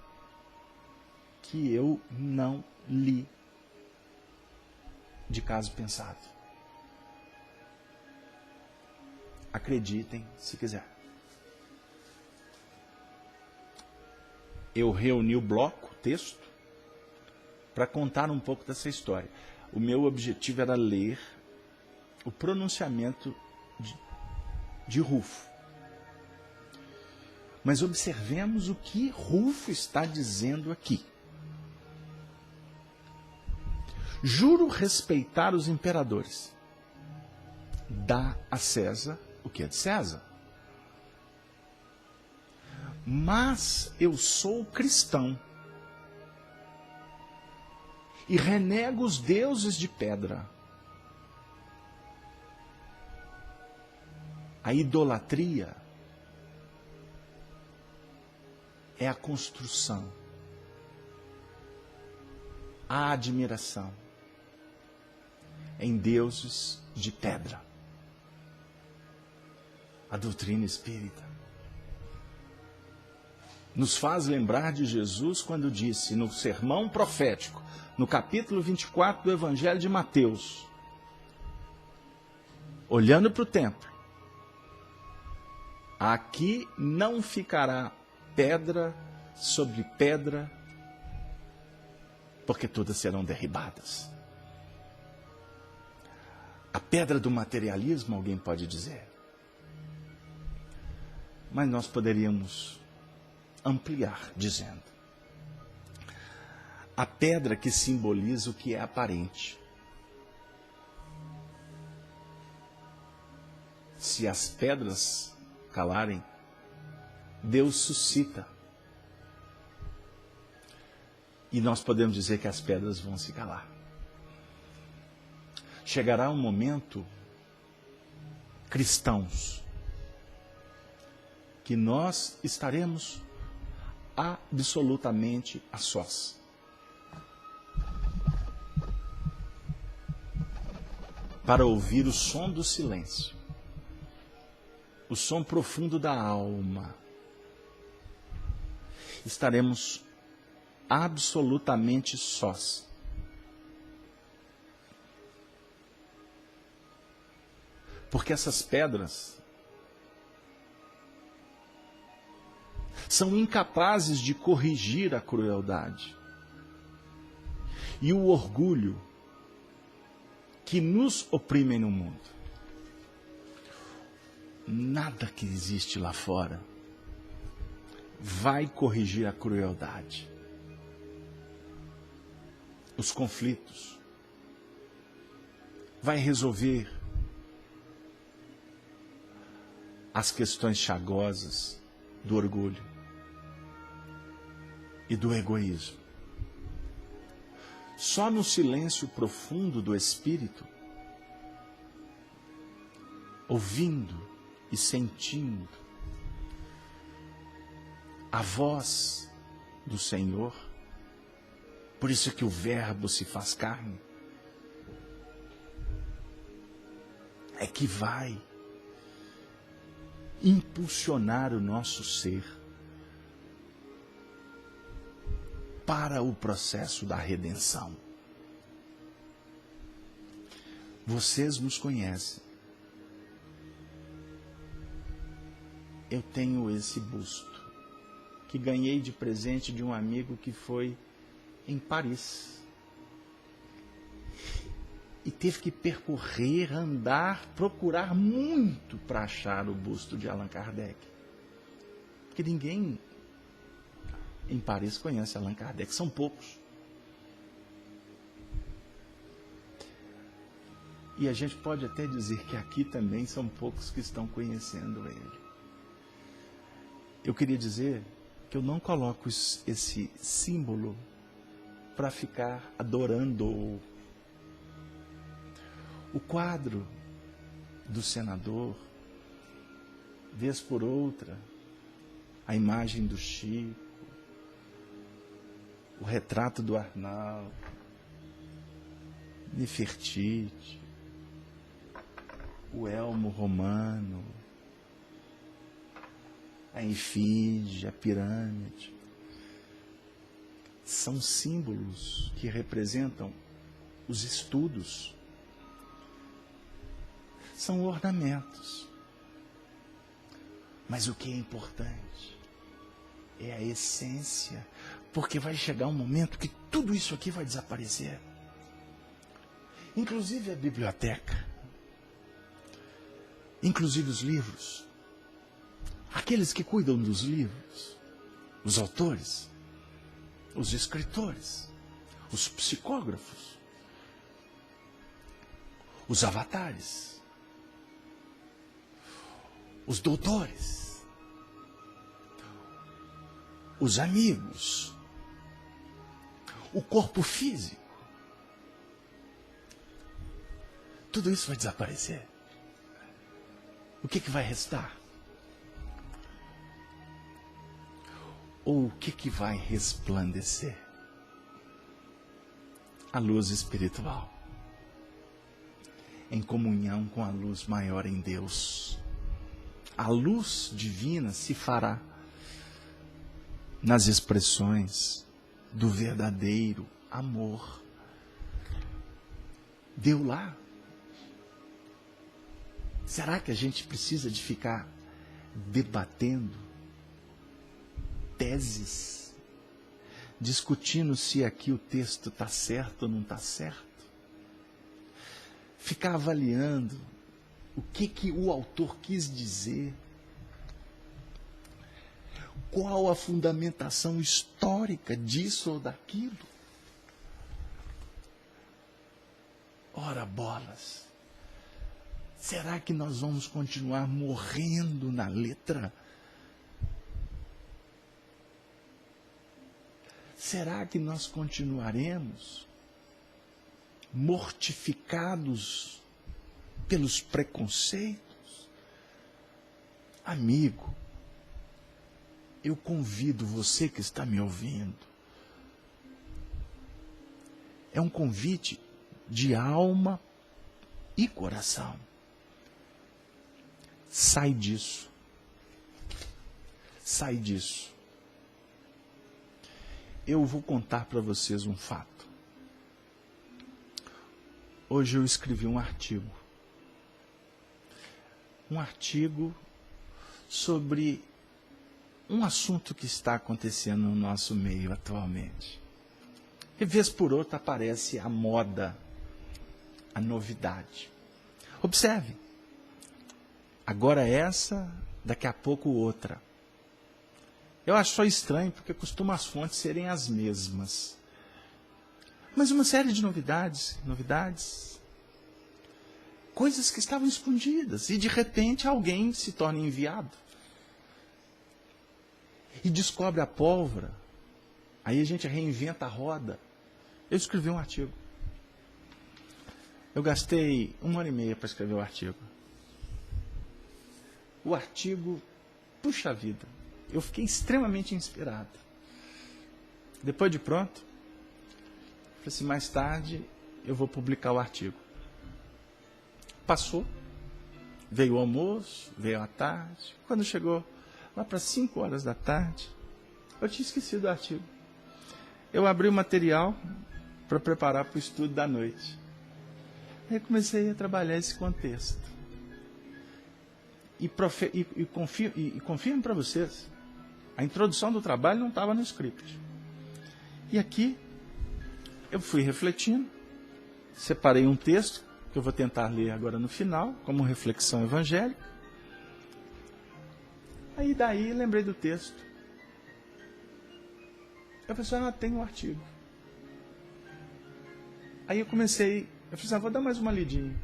que eu não li de caso pensado. Acreditem se quiser. Eu reuni o bloco, o texto, para contar um pouco dessa história. O meu objetivo era ler o pronunciamento de Rufo. Mas observemos o que Rufo está dizendo aqui. Juro respeitar os imperadores. Dá a César o que é de César. Mas eu sou cristão e renego os deuses de pedra. A idolatria é a construção, a admiração em deuses de pedra. A doutrina espírita nos faz lembrar de Jesus quando disse no sermão profético, no capítulo 24 do Evangelho de Mateus, olhando para o templo: aqui não ficará pedra sobre pedra, porque todas serão derribadas. A pedra do materialismo, alguém pode dizer. Mas nós poderíamos ampliar dizendo: a pedra que simboliza o que é aparente. Se as pedras calarem, Deus suscita. E nós podemos dizer que as pedras vão se calar. Chegará um momento, cristãos, que nós estaremos absolutamente a sós. Para ouvir o som do silêncio, o som profundo da alma. Estaremos absolutamente sós. Porque essas pedras são incapazes de corrigir a crueldade e o orgulho que nos oprimem no mundo. Nada que existe lá fora vai corrigir a crueldade, os conflitos, vai resolver as questões chagosas do orgulho e do egoísmo. Só no silêncio profundo do espírito, ouvindo e sentindo a voz do Senhor, por isso que o Verbo se faz carne, é que vai impulsionar o nosso ser para o processo da redenção. Vocês nos conhecem. Eu tenho esse busto que ganhei de presente de um amigo que foi em Paris. e teve que percorrer, andar, procurar muito para achar o busto de Allan Kardec. Porque ninguém em Paris conhece Allan Kardec, são poucos. E a gente pode até dizer que aqui também são poucos que estão conhecendo ele. Eu queria dizer que eu não coloco esse símbolo para ficar adorando. O quadro do senador, vez por outra, a imagem do Chico, o retrato do Arnaldo, Nefertiti, o elmo romano, a efígie, a pirâmide, são símbolos que representam os estudos, são ornamentos. Mas o que é importante é a essência, porque vai chegar um momento que tudo isso aqui vai desaparecer. Inclusive a biblioteca, inclusive os livros, aqueles que cuidam dos livros, os autores, os escritores, os psicógrafos, os avatares, os doutores, os amigos, o corpo físico, tudo isso vai desaparecer. O que vai restar? Ou o que vai resplandecer? A luz espiritual, em comunhão com a luz maior em Deus. A luz divina se fará nas expressões do verdadeiro amor. Deu lá. Será que a gente precisa de ficar debatendo teses, discutindo se aqui o texto está certo ou não está certo? Ficar avaliando o que o autor quis dizer? Qual a fundamentação histórica disso ou daquilo? Ora bolas! Será que nós vamos continuar morrendo na letra? Será que nós continuaremos mortificados pelos preconceitos? Amigo, eu convido você que está me ouvindo. É um convite de alma e coração. Sai disso. Sai disso. Eu vou contar para vocês um fato. Hoje eu escrevi um artigo. Um artigo sobre um assunto que está acontecendo no nosso meio atualmente. E vez por outra aparece a moda, a novidade. Observe. Agora essa, daqui a pouco outra. Eu acho só estranho, porque costumam as fontes serem as mesmas. Mas uma série de novidades, coisas que estavam escondidas, e de repente alguém se torna enviado. E descobre a pólvora, aí a gente reinventa a roda. Eu escrevi um artigo. Eu gastei 1h30 para escrever o artigo. O artigo, puxa vida, eu fiquei extremamente inspirado. Depois de pronto, falei assim, mais tarde eu vou publicar o artigo. Passou, veio o almoço, veio a tarde. Quando chegou lá para 5 horas da tarde, eu tinha esquecido o artigo. Eu abri o material para preparar para o estudo da noite. Aí comecei a trabalhar esse contexto. E confirmo para vocês, a introdução do trabalho não estava no script. E aqui, eu fui refletindo, separei um texto que eu vou tentar ler agora no final, como reflexão evangélica. Aí daí lembrei do texto. Eu falei assim, tem um artigo. Aí eu falei assim, vou dar mais uma lidinha.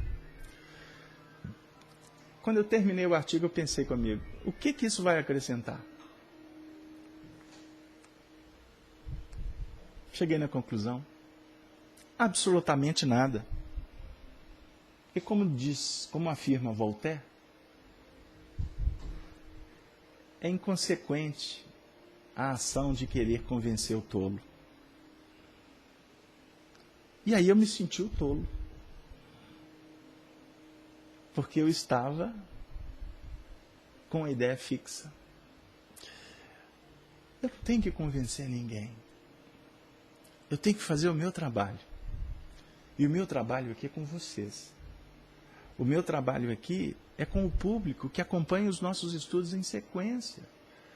Quando eu terminei o artigo, eu pensei comigo, o que isso vai acrescentar? Cheguei na conclusão, absolutamente nada. E como afirma Voltaire, é inconsequente a ação de querer convencer o tolo. E aí eu me senti o tolo. Porque eu estava com a ideia fixa. Eu não tenho que convencer ninguém. Eu tenho que fazer o meu trabalho. E o meu trabalho aqui é com vocês. O meu trabalho aqui é com o público que acompanha os nossos estudos em sequência.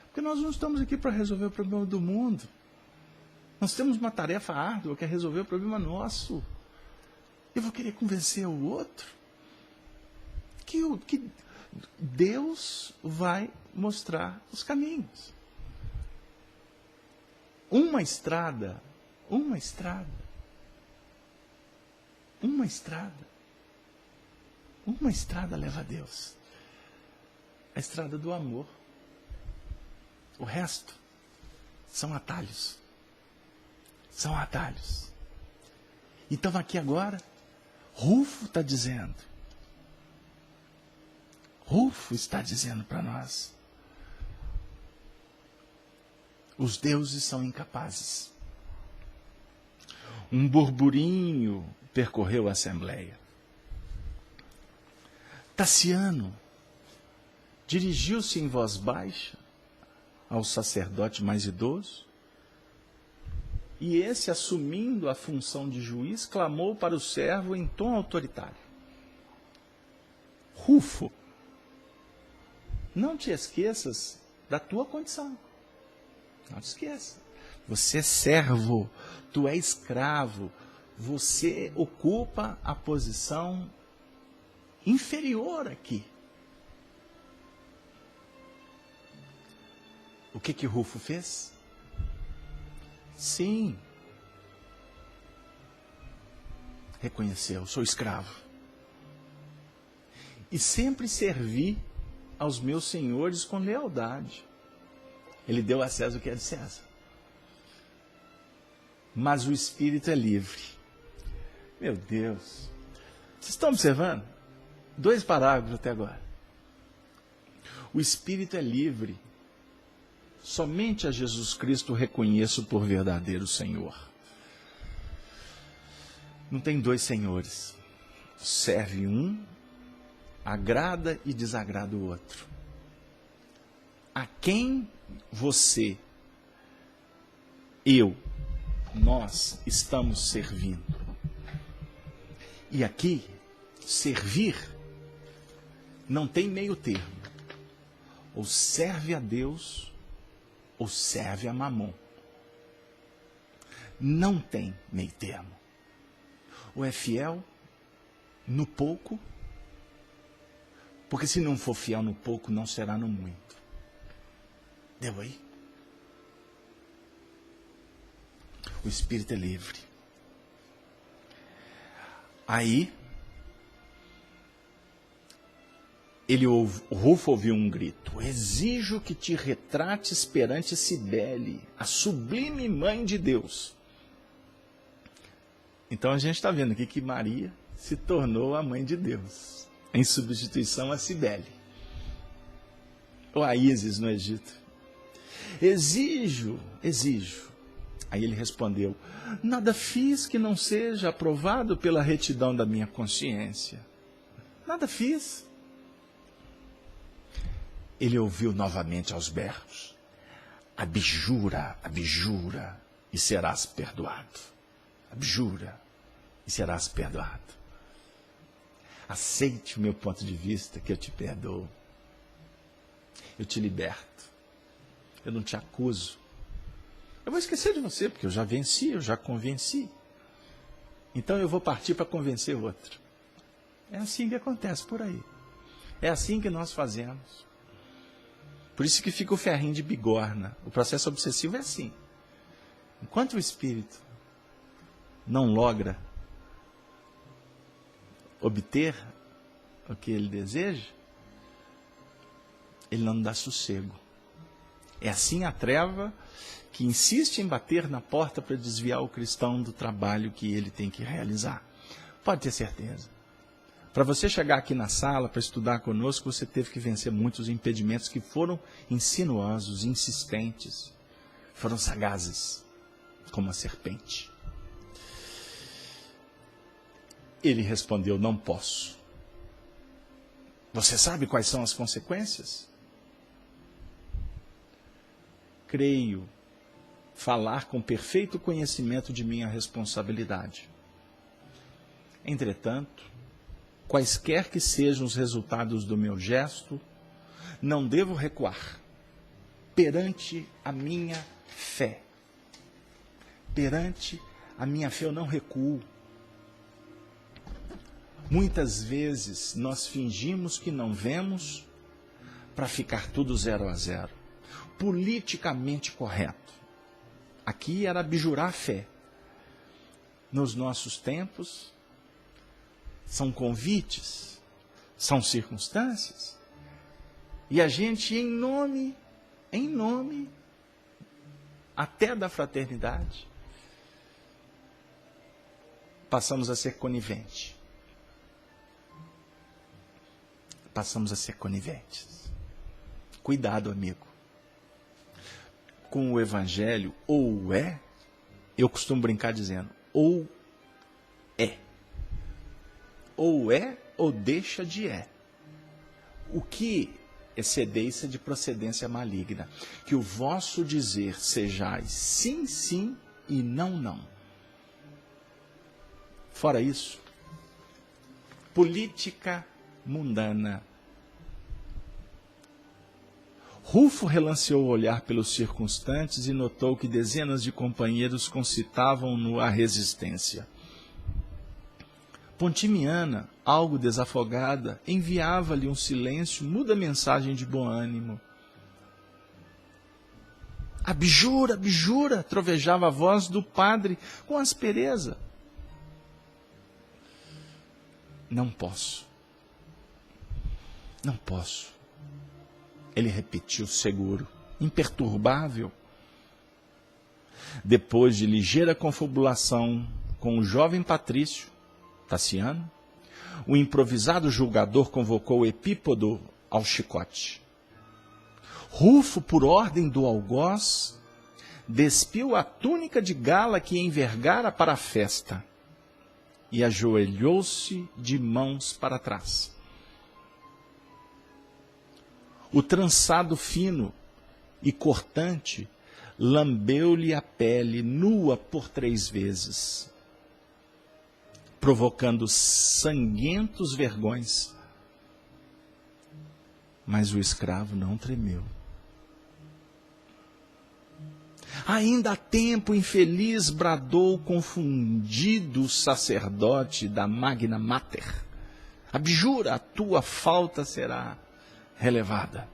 Porque nós não estamos aqui para resolver o problema do mundo. Nós temos uma tarefa árdua que é resolver o problema nosso. Eu vou querer convencer o outro que Deus vai mostrar os caminhos. Uma estrada leva a Deus. A estrada do amor. O resto são atalhos. São atalhos. Então aqui agora, Rufo está dizendo. Rufo está dizendo para nós. Os deuses são incapazes. Um burburinho percorreu a assembleia. Tassiano dirigiu-se em voz baixa ao sacerdote mais idoso, e esse, assumindo a função de juiz, clamou para o servo em tom autoritário. Rufo, não te esqueças da tua condição. Não te esqueça. Você é servo, tu é escravo, você ocupa a posição inferior aqui. O que Rufo fez? Sim. Reconheceu, sou escravo. E sempre servi aos meus senhores com lealdade. Ele deu a César o que é de César. Mas o espírito é livre. Meu Deus. Vocês estão observando? 2 parágrafos até agora. O espírito é livre. Somente a Jesus Cristo reconheço por verdadeiro Senhor. Não tem 2 senhores. Serve um, agrada e desagrada o outro. A quem você, nós estamos servindo? E aqui, servir não tem meio termo. Ou serve a Deus, ou serve a Mamon. Não tem meio termo. Ou é fiel no pouco, porque se não for fiel no pouco, não será no muito. Deu aí? O espírito é livre. Aí, o Rufo ouviu um grito. Exijo que te retrates perante Cibele, a sublime mãe de Deus. Então a gente está vendo aqui que Maria se tornou a mãe de Deus, em substituição a Cibele. Ou a Ísis no Egito. Exijo. Aí ele respondeu, nada fiz que não seja aprovado pela retidão da minha consciência. Nada fiz. Ele ouviu novamente aos berros, abjura, e serás perdoado. Abjura, e serás perdoado. Aceite o meu ponto de vista, que eu te perdoo. Eu te liberto. Eu não te acuso. Eu vou esquecer de você, porque eu já venci, eu já convenci. então eu vou partir para convencer outro. É assim que acontece por aí. É assim que nós fazemos. Por isso que fica o ferrinho de bigorna. O processo obsessivo é assim. Enquanto o espírito não logra obter o que ele deseja, ele não dá sossego. É assim a treva que insiste em bater na porta para desviar o cristão do trabalho que ele tem que realizar. Pode ter certeza. Para você chegar aqui na sala para estudar conosco, você teve que vencer muitos impedimentos que foram insinuosos, insistentes, foram sagazes, como a serpente. Ele respondeu: não posso. Você sabe quais são as consequências? Creio falar com perfeito conhecimento de minha responsabilidade. Entretanto, quaisquer que sejam os resultados do meu gesto, não devo recuar perante a minha fé. Perante a minha fé eu não recuo. Muitas vezes nós fingimos que não vemos para ficar tudo 0 a 0. Politicamente correto. Aqui era abjurar a fé. Nos nossos tempos, são convites, são circunstâncias. E a gente, em nome até da fraternidade, passamos a ser conivente. Passamos a ser coniventes. Cuidado, amigo. Com o evangelho, ou é, eu costumo brincar dizendo, ou é. Ou é, ou deixa de é. O que excedência de procedência maligna? Que o vosso dizer sejais sim, sim e não, não. Fora isso, política mundana. Rufo relanceou o olhar pelos circunstantes e notou que dezenas de companheiros concitavam-no à resistência. Pontimiana, algo desafogada, enviava-lhe um silêncio, muda mensagem de bom ânimo. Abjura, abjura, trovejava a voz do padre com aspereza. Não posso. Não posso. Ele repetiu seguro, imperturbável. Depois de ligeira confabulação com o jovem patrício, Tassiano, o improvisado julgador convocou Epípodo ao chicote. Rufo, por ordem do algoz, despiu a túnica de gala que envergara para a festa e ajoelhou-se de mãos para trás. O trançado fino e cortante lambeu-lhe a pele nua por 3 vezes, provocando sanguentos vergões. Mas o escravo não tremeu. Ainda há tempo, infeliz, bradou confundido o sacerdote da Magna Mater. Abjura, a tua falta será relevada.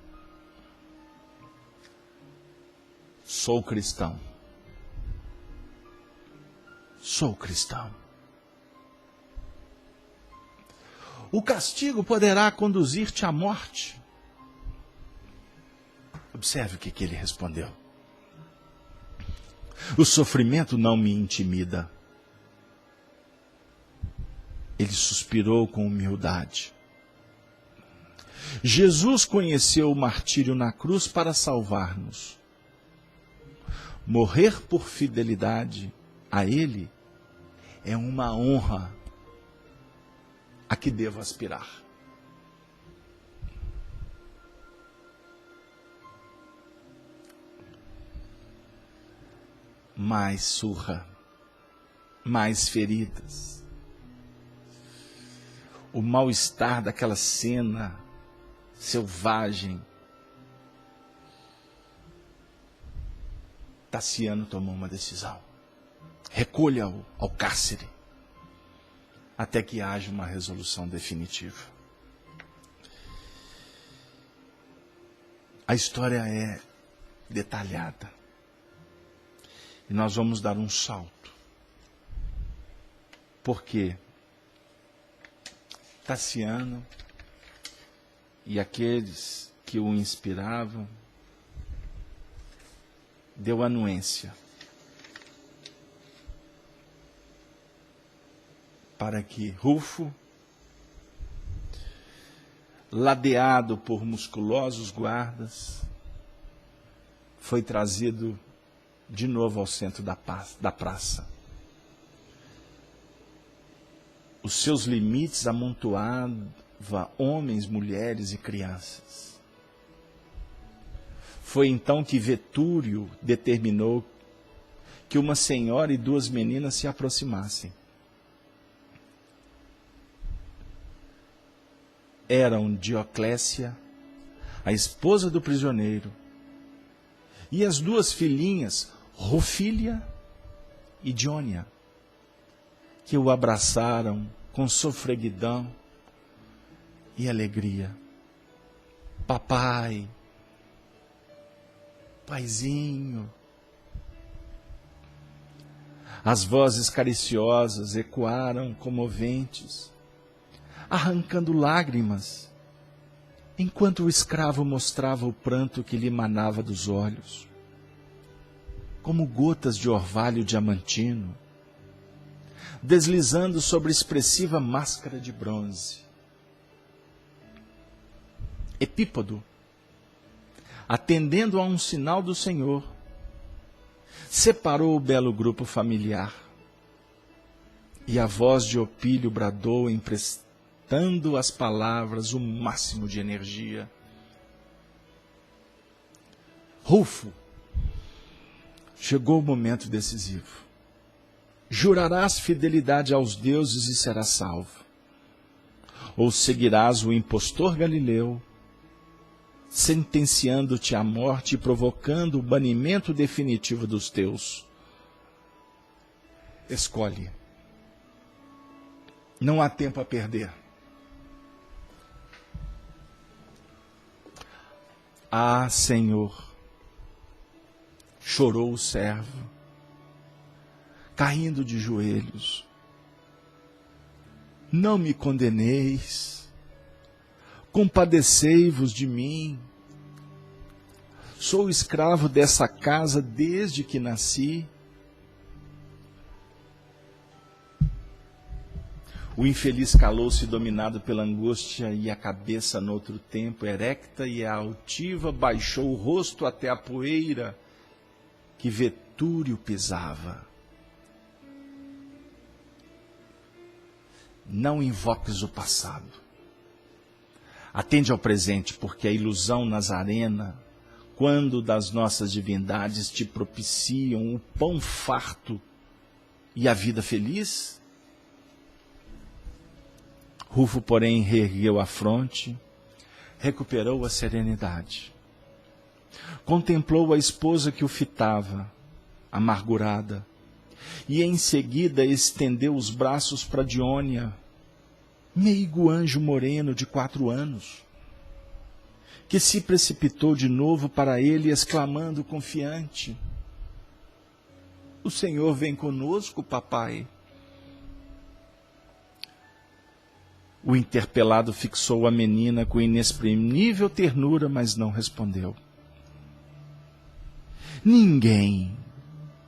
Sou cristão. Sou cristão. O castigo poderá conduzir-te à morte. Observe o que ele respondeu. O sofrimento não me intimida. Ele suspirou com humildade. Jesus conheceu o martírio na cruz para salvar-nos. Morrer por fidelidade a Ele é uma honra a que devo aspirar. Mais surra, mais feridas. O mal-estar daquela cena selvagem. Tassiano tomou uma decisão. Recolha-o ao cárcere. até que haja uma resolução definitiva. A história é detalhada. E nós vamos dar um salto. Porque Tassiano e aqueles que o inspiravam deu anuência para que Rufo, ladeado por musculosos guardas, foi trazido de novo ao centro da praça. Os seus limites amontoava homens, mulheres e crianças. Foi então que Vetúrio determinou que uma senhora e duas meninas se aproximassem. Eram Dioclécia, a esposa do prisioneiro, e as duas filhinhas, Rufília e Diônia, que o abraçaram com sofreguidão e alegria. Papai, paizinho. As vozes cariciosas ecoaram comoventes, arrancando lágrimas, enquanto o escravo mostrava o pranto que lhe manava dos olhos, como gotas de orvalho diamantino, deslizando sobre expressiva máscara de bronze. Epípodo, atendendo a um sinal do Senhor, separou o belo grupo familiar, e a voz de Opílio bradou, emprestando às palavras o máximo de energia. Rufo, chegou o momento decisivo. Jurarás fidelidade aos deuses e serás salvo. Ou seguirás o impostor Galileu, sentenciando-te à morte e provocando o banimento definitivo dos teus. Escolhe. Não há tempo a perder. Ah, Senhor, chorou o servo, caindo de joelhos. Não me condeneis, compadecei-vos de mim. Sou escravo dessa casa desde que nasci. O infeliz calou-se dominado pela angústia, e a cabeça, noutro tempo erecta e altiva, baixou o rosto até a poeira que Vetúrio pisava. Não invoques o passado. Atende ao presente, porque a ilusão nazarena, quando das nossas divindades te propiciam o pão farto e a vida feliz. Rufo, porém, reergueu a fronte, recuperou a serenidade. Contemplou a esposa que o fitava, amargurada, e em seguida estendeu os braços para Diônia, meigo anjo moreno de 4 anos, que se precipitou de novo para ele, exclamando confiante: o Senhor vem conosco, papai. O interpelado fixou a menina com inexprimível ternura, mas não respondeu. Ninguém,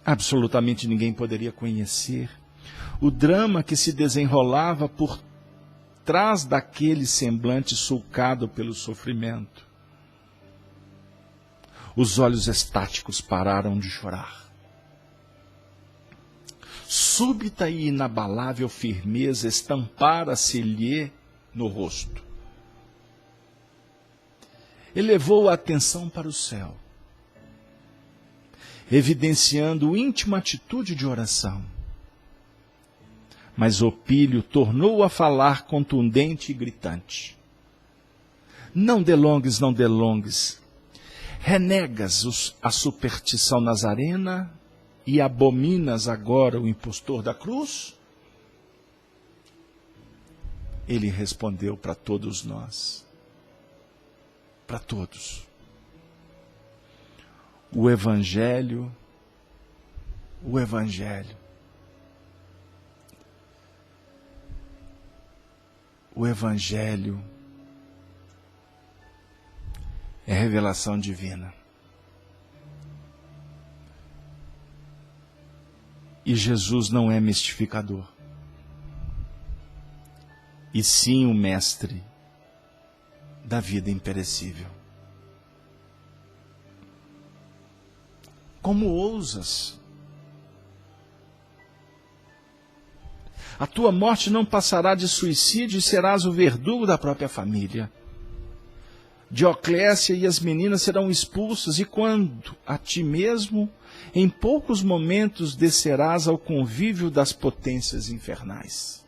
absolutamente ninguém, poderia conhecer o drama que se desenrolava por trás daquele semblante sulcado pelo sofrimento. Os olhos estáticos pararam de chorar. Súbita e inabalável firmeza estampara-se-lhe no rosto. Elevou a atenção para o céu, evidenciando íntima atitude de oração. Mas Opílio tornou a falar contundente e gritante: não delongues, não delongues. Renegas a superstição nazarena e abominas agora o impostor da cruz? Ele respondeu para todos nós. Para todos. O Evangelho é revelação divina. E Jesus não é mistificador, e sim o mestre da vida imperecível. Como ousas? A tua morte não passará de suicídio e serás o verdugo da própria família. Dioclécia e as meninas serão expulsas, e quando a ti mesmo, em poucos momentos, descerás ao convívio das potências infernais.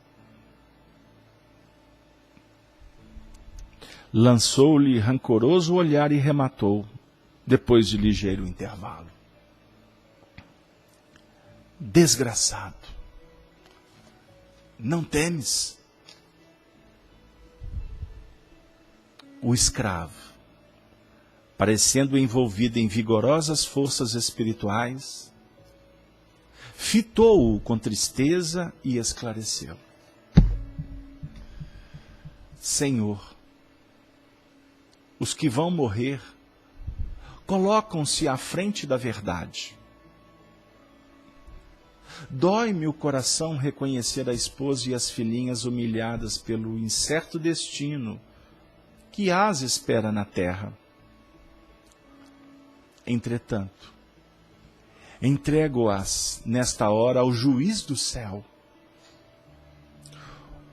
Lançou-lhe rancoroso olhar e rematou, depois de ligeiro intervalo. Desgraçado, não temes? O escravo, parecendo envolvido em vigorosas forças espirituais, fitou-o com tristeza e esclareceu: Senhor, os que vão morrer colocam-se à frente da verdade. Dói-me o coração reconhecer a esposa e as filhinhas humilhadas pelo incerto destino que as espera na terra. Entretanto, entrego-as nesta hora ao juiz do céu.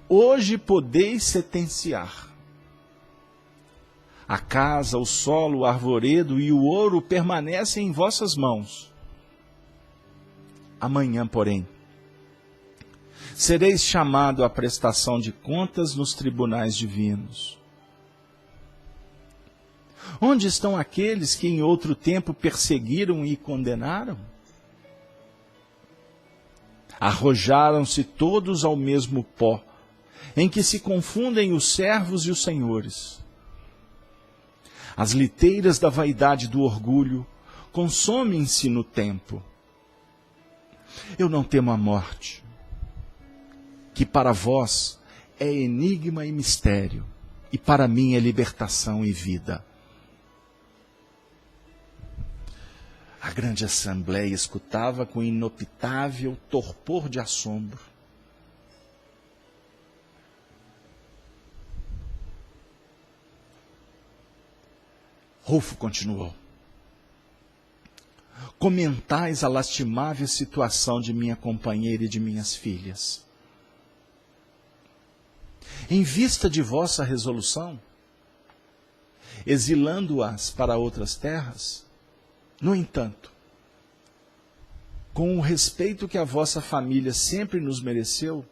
Hoje podeis sentenciar. A casa, o solo, o arvoredo e o ouro permanecem em vossas mãos. Amanhã, porém, sereis chamado à prestação de contas nos tribunais divinos. Onde estão aqueles que em outro tempo perseguiram e condenaram? Arrojaram-se todos ao mesmo pó, em que se confundem os servos e os senhores. As liteiras da vaidade e do orgulho consomem-se no tempo. Eu não temo a morte, que para vós é enigma e mistério, e para mim é libertação e vida. A grande assembleia escutava com inopitável torpor de assombro. Rufo continuou: comentais a lastimável situação de minha companheira e de minhas filhas. Em vista de vossa resolução, exilando-as para outras terras, no entanto, com o respeito que a vossa família sempre nos mereceu,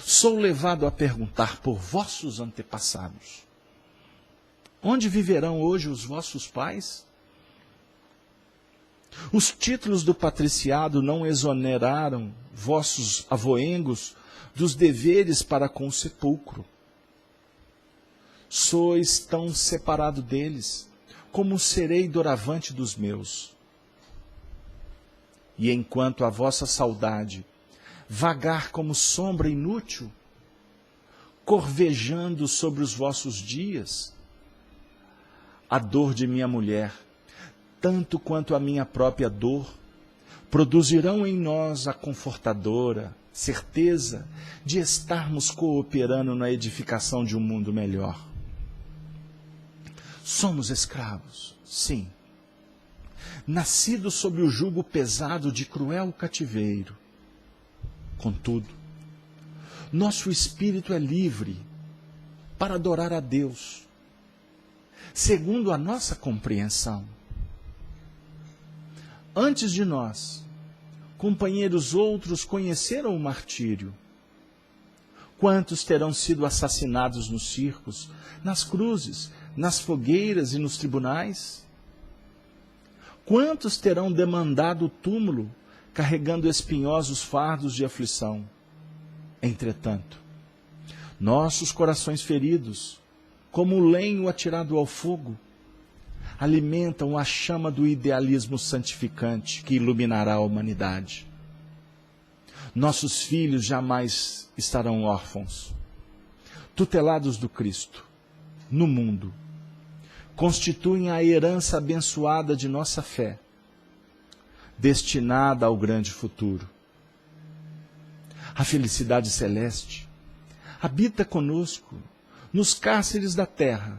sou levado a perguntar por vossos antepassados: onde viverão hoje os vossos pais? Os títulos do patriciado não exoneraram vossos avoengos dos deveres para com o sepulcro. Sois tão separado deles, como serei doravante dos meus. E enquanto a vossa saudade vagar como sombra inútil, corvejando sobre os vossos dias, a dor de minha mulher, tanto quanto a minha própria dor, produzirão em nós a confortadora certeza de estarmos cooperando na edificação de um mundo melhor. Somos escravos, sim, nascidos sob o jugo pesado de cruel cativeiro. Contudo, nosso espírito é livre para adorar a Deus, segundo a nossa compreensão. Antes de nós, companheiros outros conheceram o martírio. Quantos terão sido assassinados nos circos, nas cruzes, nas fogueiras e nos tribunais? Quantos terão demandado o túmulo, carregando espinhosos fardos de aflição? Entretanto, Nossos corações feridos, como o lenho atirado ao fogo, alimentam a chama do idealismo santificante que iluminará a humanidade. Nossos filhos jamais estarão órfãos. Tutelados do Cristo, no mundo, constituem a herança abençoada de nossa fé, destinada ao grande futuro. A felicidade celeste habita conosco nos cárceres da terra.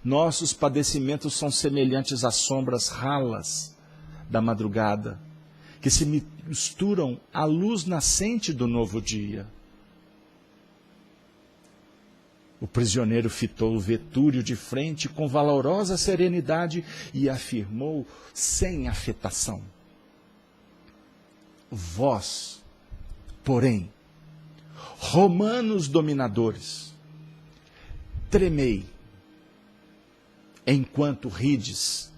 Nossos padecimentos são semelhantes às sombras ralas da madrugada, que se misturam à luz nascente do novo dia. O prisioneiro fitou o Vetúrio de frente com valorosa serenidade e afirmou sem afetação: vós, porém, romanos dominadores, tremei enquanto rides.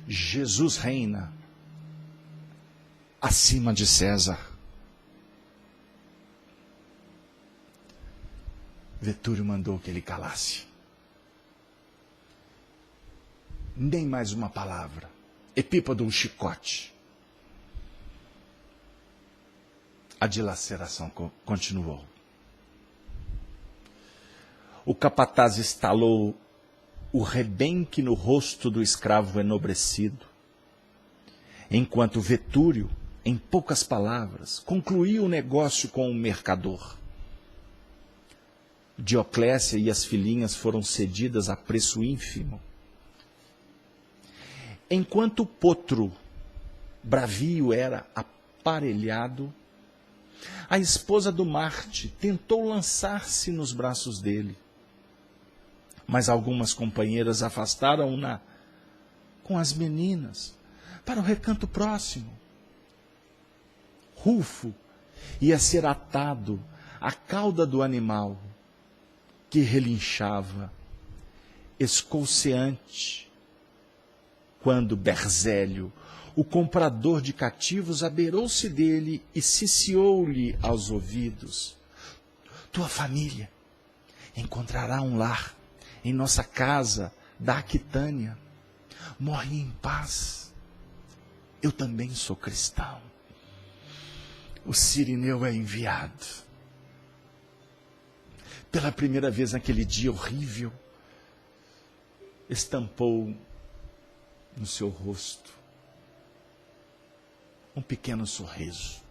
Jesus reina acima de César. Vetúrio mandou que ele calasse. Nem mais uma palavra. Epípodo, um chicote. A dilaceração continuou. O capataz estalou o rebenque no rosto do escravo enobrecido, enquanto Vetúrio, em poucas palavras, concluía o negócio com o mercador. Dioclécia e as filhinhas foram cedidas a preço ínfimo. Enquanto o potro bravio era aparelhado, a esposa do Marte tentou lançar-se nos braços dele, mas algumas companheiras afastaram-na com as meninas para o recanto próximo. Rufo ia ser atado à cauda do animal, que relinchava, escolceante, quando Berzélio, o comprador de cativos, abeirou-se dele e ciciou-lhe aos ouvidos: tua família encontrará um lar em nossa casa da Aquitânia. Morre em paz. Eu também sou cristão. O Cirineu é enviado. Pela primeira vez naquele dia horrível, estampou no seu rosto um pequeno sorriso.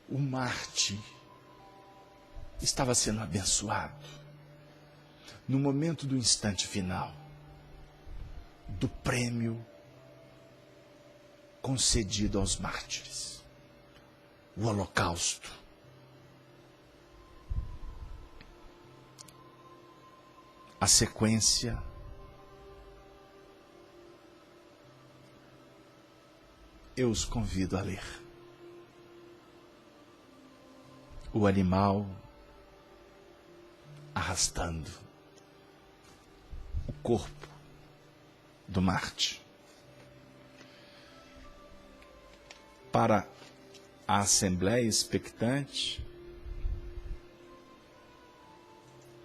O Marte estava sendo abençoado no momento do instante final do prêmio concedido aos mártires, o Holocausto. A sequência eu os convido a ler. O animal arrastando o corpo do Marte. Para a assembleia expectante,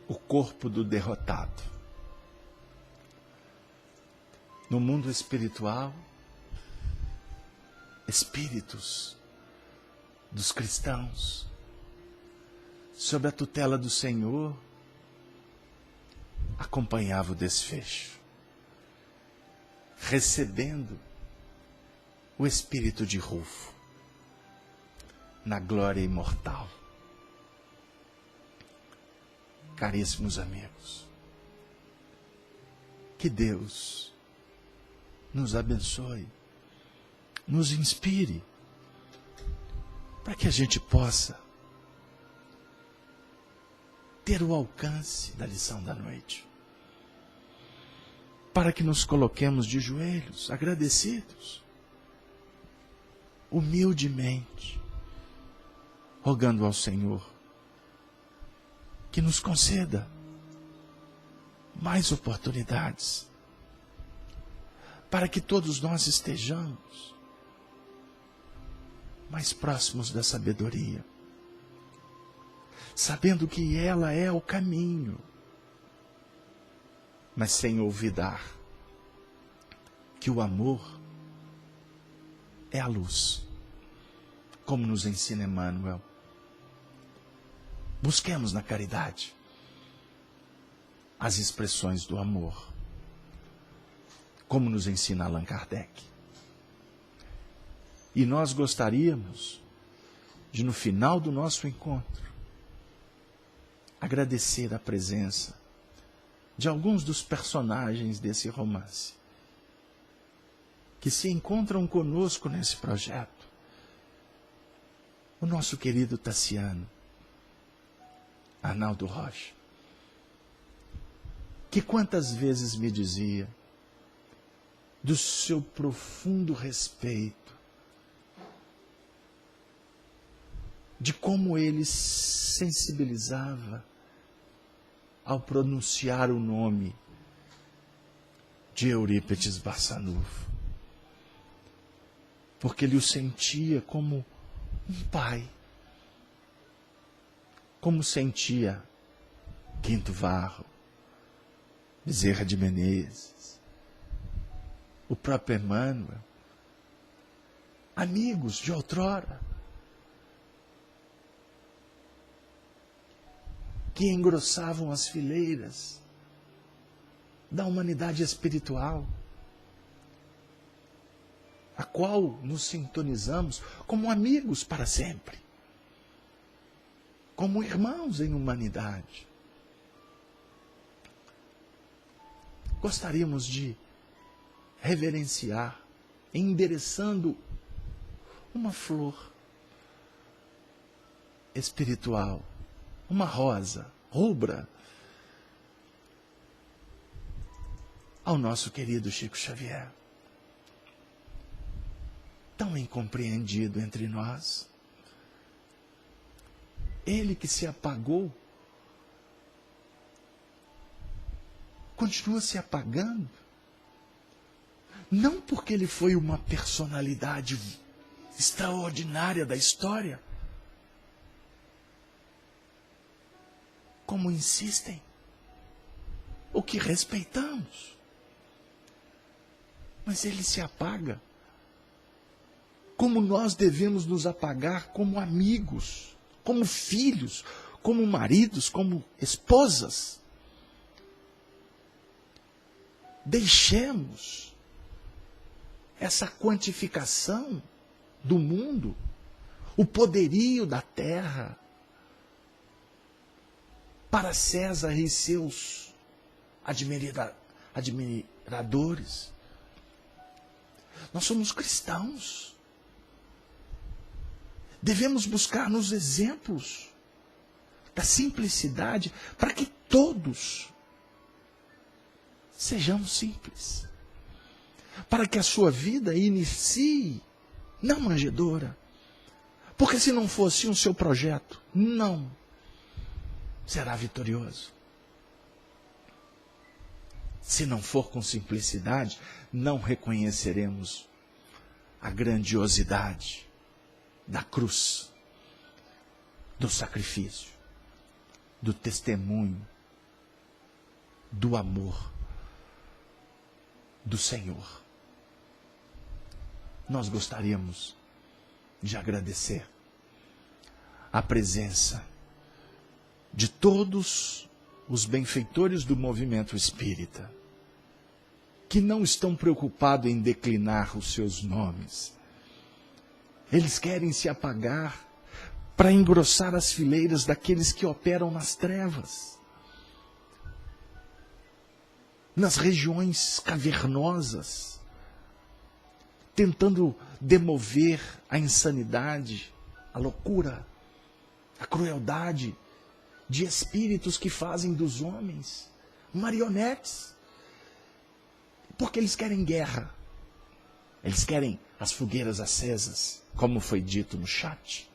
o corpo do derrotado. No mundo espiritual, espíritos dos cristãos, sob a tutela do Senhor, acompanhava o desfecho, recebendo o espírito de Rufo na glória imortal. Caríssimos amigos, que Deus nos abençoe, nos inspire, para que a gente possa ter o alcance da lição da noite, para que nos coloquemos de joelhos, agradecidos, humildemente, rogando ao Senhor que nos conceda mais oportunidades, para que todos nós estejamos mais próximos da sabedoria, sabendo que ela é o caminho, mas sem olvidar que o amor é a luz, como nos ensina Emmanuel. Busquemos na caridade as expressões do amor, como nos ensina Allan Kardec. E nós gostaríamos de, no final do nosso encontro, agradecer a presença de alguns dos personagens desse romance, que se encontram conosco nesse projeto. O nosso querido Tassiano, Arnaldo Rocha, que quantas vezes me dizia do seu profundo respeito, de como ele sensibilizava ao pronunciar o nome de Eurípides Barçanufo, porque ele o sentia como um pai, como sentia Quinto Varro, Bezerra de Menezes, o próprio Emmanuel, amigos de outrora, que engrossavam as fileiras da humanidade espiritual, a qual nos sintonizamos como amigos para sempre, como irmãos em humanidade. Gostaríamos de reverenciar, endereçando uma flor espiritual, uma rosa rubra, ao nosso querido Chico Xavier, tão incompreendido entre nós. Ele que se apagou, continua se apagando, não porque ele foi uma personalidade extraordinária da história, como insistem, o que respeitamos, mas ele se apaga como nós devemos nos apagar, como amigos, como filhos, como maridos, como esposas. Deixemos essa quantificação do mundo, o poderio da terra, para César e seus admiradores. Nós somos cristãos. Devemos buscar nos exemplos da simplicidade para que todos sejamos simples. Para que a sua vida inicie na manjedoura. Porque se não for assim o seu projeto, não será vitorioso. Se não for com simplicidade, não reconheceremos a grandiosidade da cruz, do sacrifício, do testemunho, do amor do Senhor. Nós gostaríamos de agradecer a presença de todos os benfeitores do movimento espírita, que não estão preocupados em declinar os seus nomes. Eles querem se apagar para engrossar as fileiras daqueles que operam nas trevas, nas regiões cavernosas, tentando demover a insanidade, a loucura, a crueldade de espíritos que fazem dos homens marionetes, porque eles querem guerra, eles querem as fogueiras acesas, como foi dito no chat.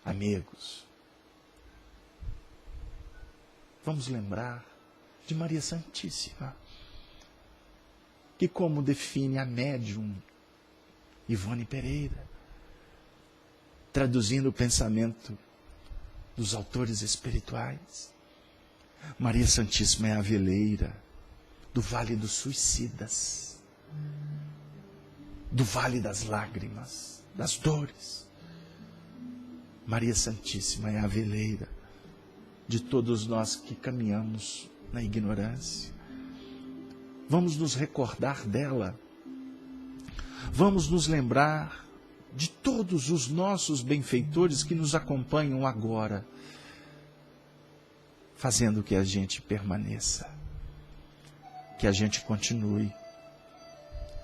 Amigos, vamos lembrar de Maria Santíssima, que, como define a médium Ivone Pereira, traduzindo o pensamento dos autores espirituais. Maria Santíssima é a veleira do vale dos suicidas, do vale das lágrimas, das dores. Maria Santíssima é a veleira de todos nós que caminhamos na ignorância. Vamos nos recordar dela. Vamos nos lembrar de todos os nossos benfeitores que nos acompanham agora, fazendo que a gente permaneça, que a gente continue,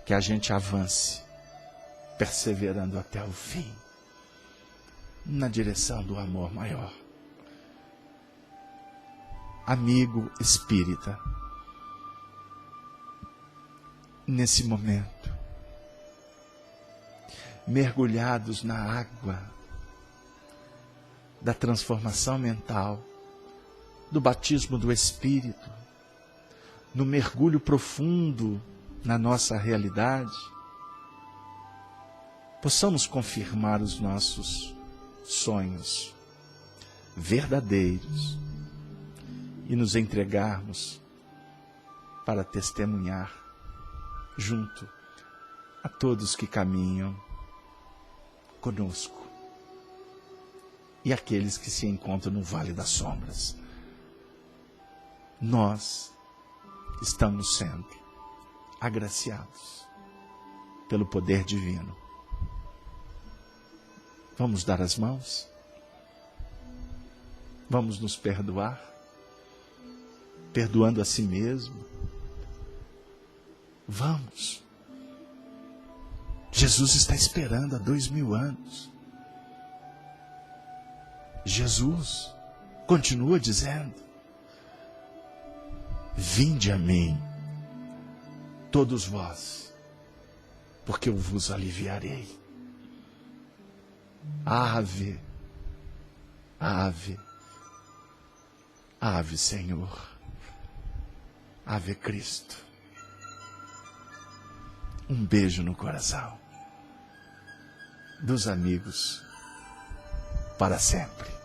que a gente avance, perseverando até o fim, na direção do amor maior. Amigo espírita, nesse momento, mergulhados na água da transformação mental, do batismo do Espírito, no mergulho profundo na nossa realidade, possamos confirmar os nossos sonhos verdadeiros e nos entregarmos para testemunhar junto a todos que caminham conosco e aqueles que se encontram no Vale das Sombras. Nós estamos sendo agraciados pelo poder divino. Vamos dar as mãos? Vamos nos perdoar? Perdoando a si mesmo? Vamos. Jesus está esperando há 2000 anos. Jesus continua dizendo: vinde a mim, todos vós, porque eu vos aliviarei. Ave, ave, ave Senhor, ave Cristo. Um beijo no coração dos amigos para sempre.